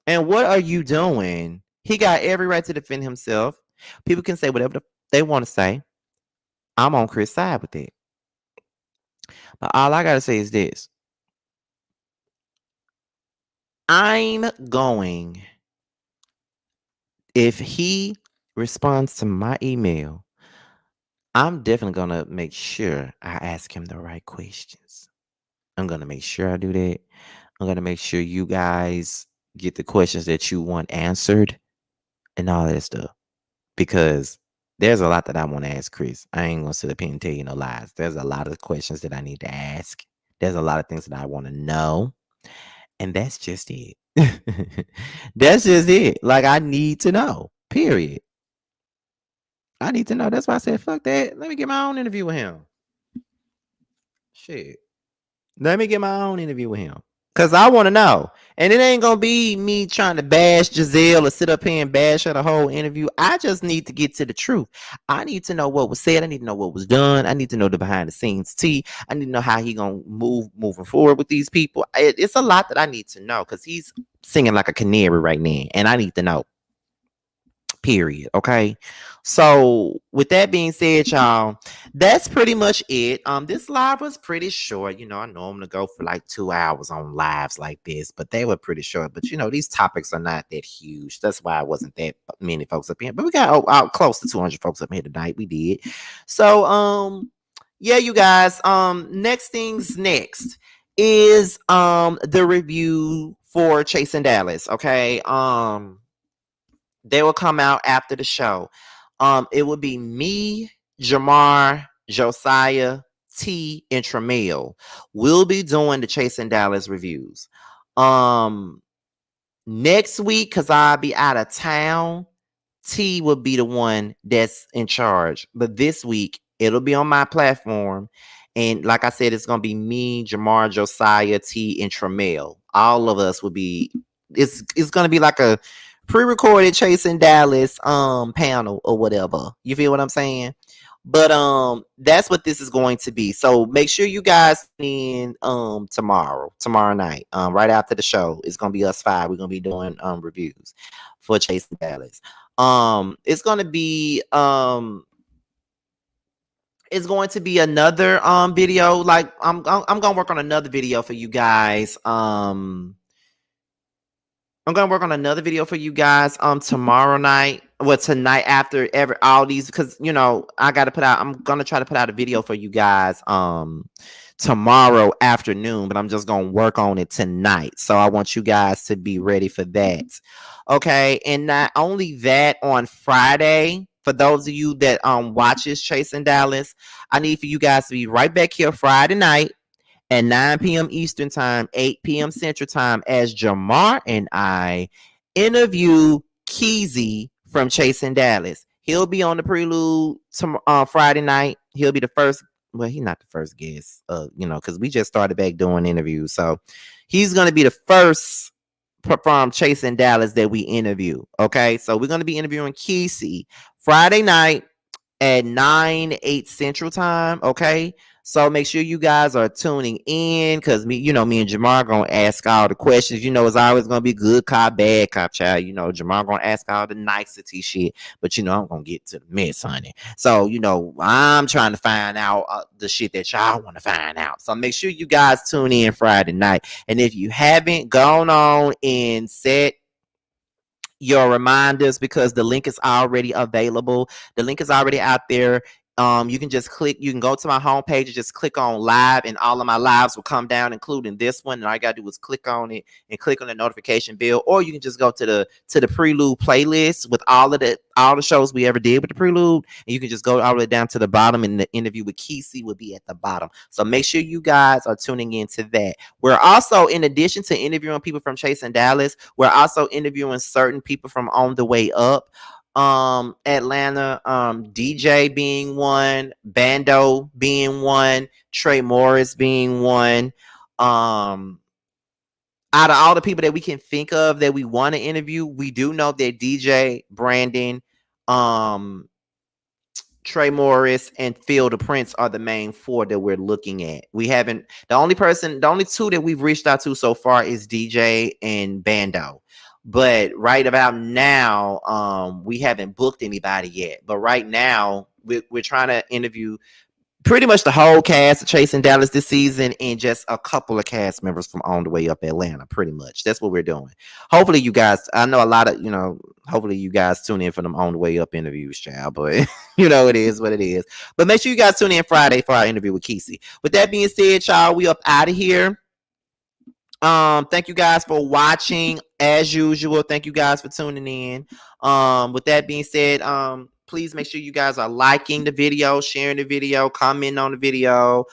[SPEAKER 1] And what are you doing? He got every right to defend himself. People can say whatever they want to say. I'm on Chris' side with it. But all I got to say is this. I'm going, if he responds to my email, I'm definitely going to make sure I ask him the right questions. I'm going to make sure I do that. I'm going to make sure you guys get the questions that you want answered and all that stuff. Because there's a lot that I want to ask Chris. I ain't going to sit up here and tell you no lies. There's a lot of questions that I need to ask. There's a lot of things that I want to know. And that's just it. That's just it. Like, I need to know. Period. I need to know. That's why I said, fuck that. Let me get my own interview with him. Shit. Let me get my own interview with him. Because I want to know. And it ain't going to be me trying to bash Giselle or sit up here and bash her the whole interview. I just need to get to the truth. I need to know what was said. I need to know what was done. I need to know the behind the scenes tea. I need to know how he going to moving forward with these people. It's a lot that I need to know because he's singing like a canary right now. And I need to know. Period. Okay. So with that being said, y'all, that's pretty much it. This live was pretty short. You know, I normally go for like 2 hours on lives like this, but they were pretty short. But you know, these topics are not that huge. That's why it wasn't that many folks up here. But we got out close to 200 folks up here tonight. We did. So yeah, you guys. Next things next is the review for Chasing Dallas. Okay. They will come out after the show. It will be me, Jamar, Josiah, T, and Tramel. We'll be doing the Chasing Dallas reviews. Next week, because I'll be out of town, T will be the one that's in charge. But this week, it'll be on my platform. And like I said, it's going to be me, Jamar, Josiah, T, and Tramel. All of us will be, it's going to be like a pre-recorded Chasing Dallas panel or whatever. You feel what I'm saying? But that's what this is going to be. So make sure you guys in tomorrow night, right after the show. It's gonna be us 5. We're gonna be doing reviews for Chasing Dallas. It's gonna be another video. Like I'm gonna work on another video for you guys. I'm gonna work on another video for you guys tomorrow night. Well, tonight after all these, because you know I'm gonna try to put out a video for you guys tomorrow afternoon, but I'm just gonna work on it tonight. So I want you guys to be ready for that. Okay, and not only that, on Friday, for those of you that watches Chasing Dallas, I need for you guys to be right back here Friday night at 9 p.m. Eastern Time, 8 p.m. Central Time, as Jamar and I interview Keezy from Chasing Dallas. He'll be on the prelude Friday night. He'll be the first. Well, he's not the first guest, you know, because we just started back doing interviews. So he's going to be the first from Chasing Dallas that we interview. Okay, so we're gonna be interviewing Kesey Friday night at 8 Central Time. Okay. So make sure you guys are tuning in because me and Jamar gonna ask all the questions. It's always gonna be good cop, bad cop, child. Jamar gonna ask all the nicety shit, but I'm gonna get to the mess, honey. So I'm trying to find out the shit that y'all want to find out. So make sure you guys tune in Friday night. And if you haven't, gone on and set your reminders because the link is already available. The link is already out there. You can go to my homepage and just click on live, and all of my lives will come down, including this one. And all you gotta do is click on it and click on the notification bell, or you can just go to the Prelude playlist with all the shows we ever did with the Prelude, and you can just go all the way down to the bottom, and the interview with Kesey will be at the bottom. So make sure you guys are tuning into that. We're also, in addition to interviewing people from Chasing Dallas, we're also interviewing certain people from On the Way Up. Atlanta, DJ being one, Bando being one, Trey Morris being one. Out of all the people that we can think of that we want to interview, we do know that DJ, Brandon, Trey Morris, and Phil the Prince are the main 4 that we're looking at. The only 2 that we've reached out to so far is DJ and Bando. But right about now, we haven't booked anybody yet. But right now, we're trying to interview pretty much the whole cast of Chasing Dallas this season, and just a couple of cast members from On the Way Up Atlanta. Pretty much, that's what we're doing. Hopefully, you guys. I know a lot of hopefully, you guys tune in for them On the Way Up interviews, child. But it is what it is. But make sure you guys tune in Friday for our interview with Kesey. With that being said, y'all, we up out of here. Thank you guys for watching as usual. Thank you guys for tuning in. With that being said, please make sure you guys are liking the video, sharing the video, commenting on the video.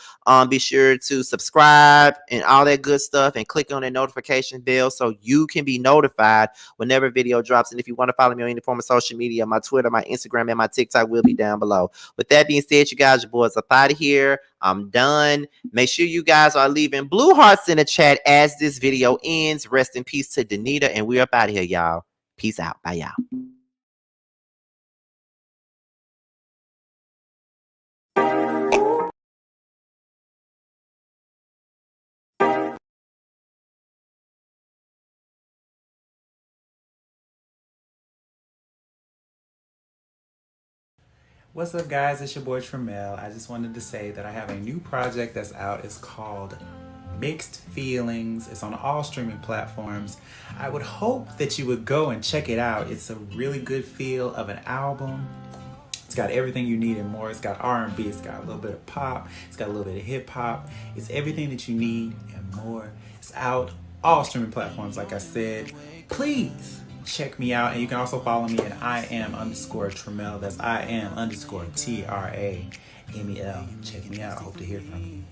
[SPEAKER 1] Be sure to subscribe and all that good stuff, and click on that notification bell so you can be notified whenever video drops. And if you want to follow me on any form of social media, my Twitter, my Instagram, and my TikTok will be down below. With that being said, you guys, your boys up out of here. I'm done. Make sure you guys are leaving blue hearts in the chat as this video ends. Rest in peace to Danita, and we're up out of here, y'all. Peace out. Bye, y'all.
[SPEAKER 10] What's up, guys? It's your boy Tramel. I just wanted to say that I have a new project that's out. It's called Mixed Feelings. It's on all streaming platforms. I would hope that you would go and check it out. It's a really good feel of an album. It's got everything you need and more. It's got R&B, it's got a little bit of pop, it's got a little bit of hip hop. It's everything that you need and more. It's out all streaming platforms, like I said. Please check me out, and you can also follow me at IAM_Tramel. That's IAM_TRAMEL. Check me out. I hope to hear from you.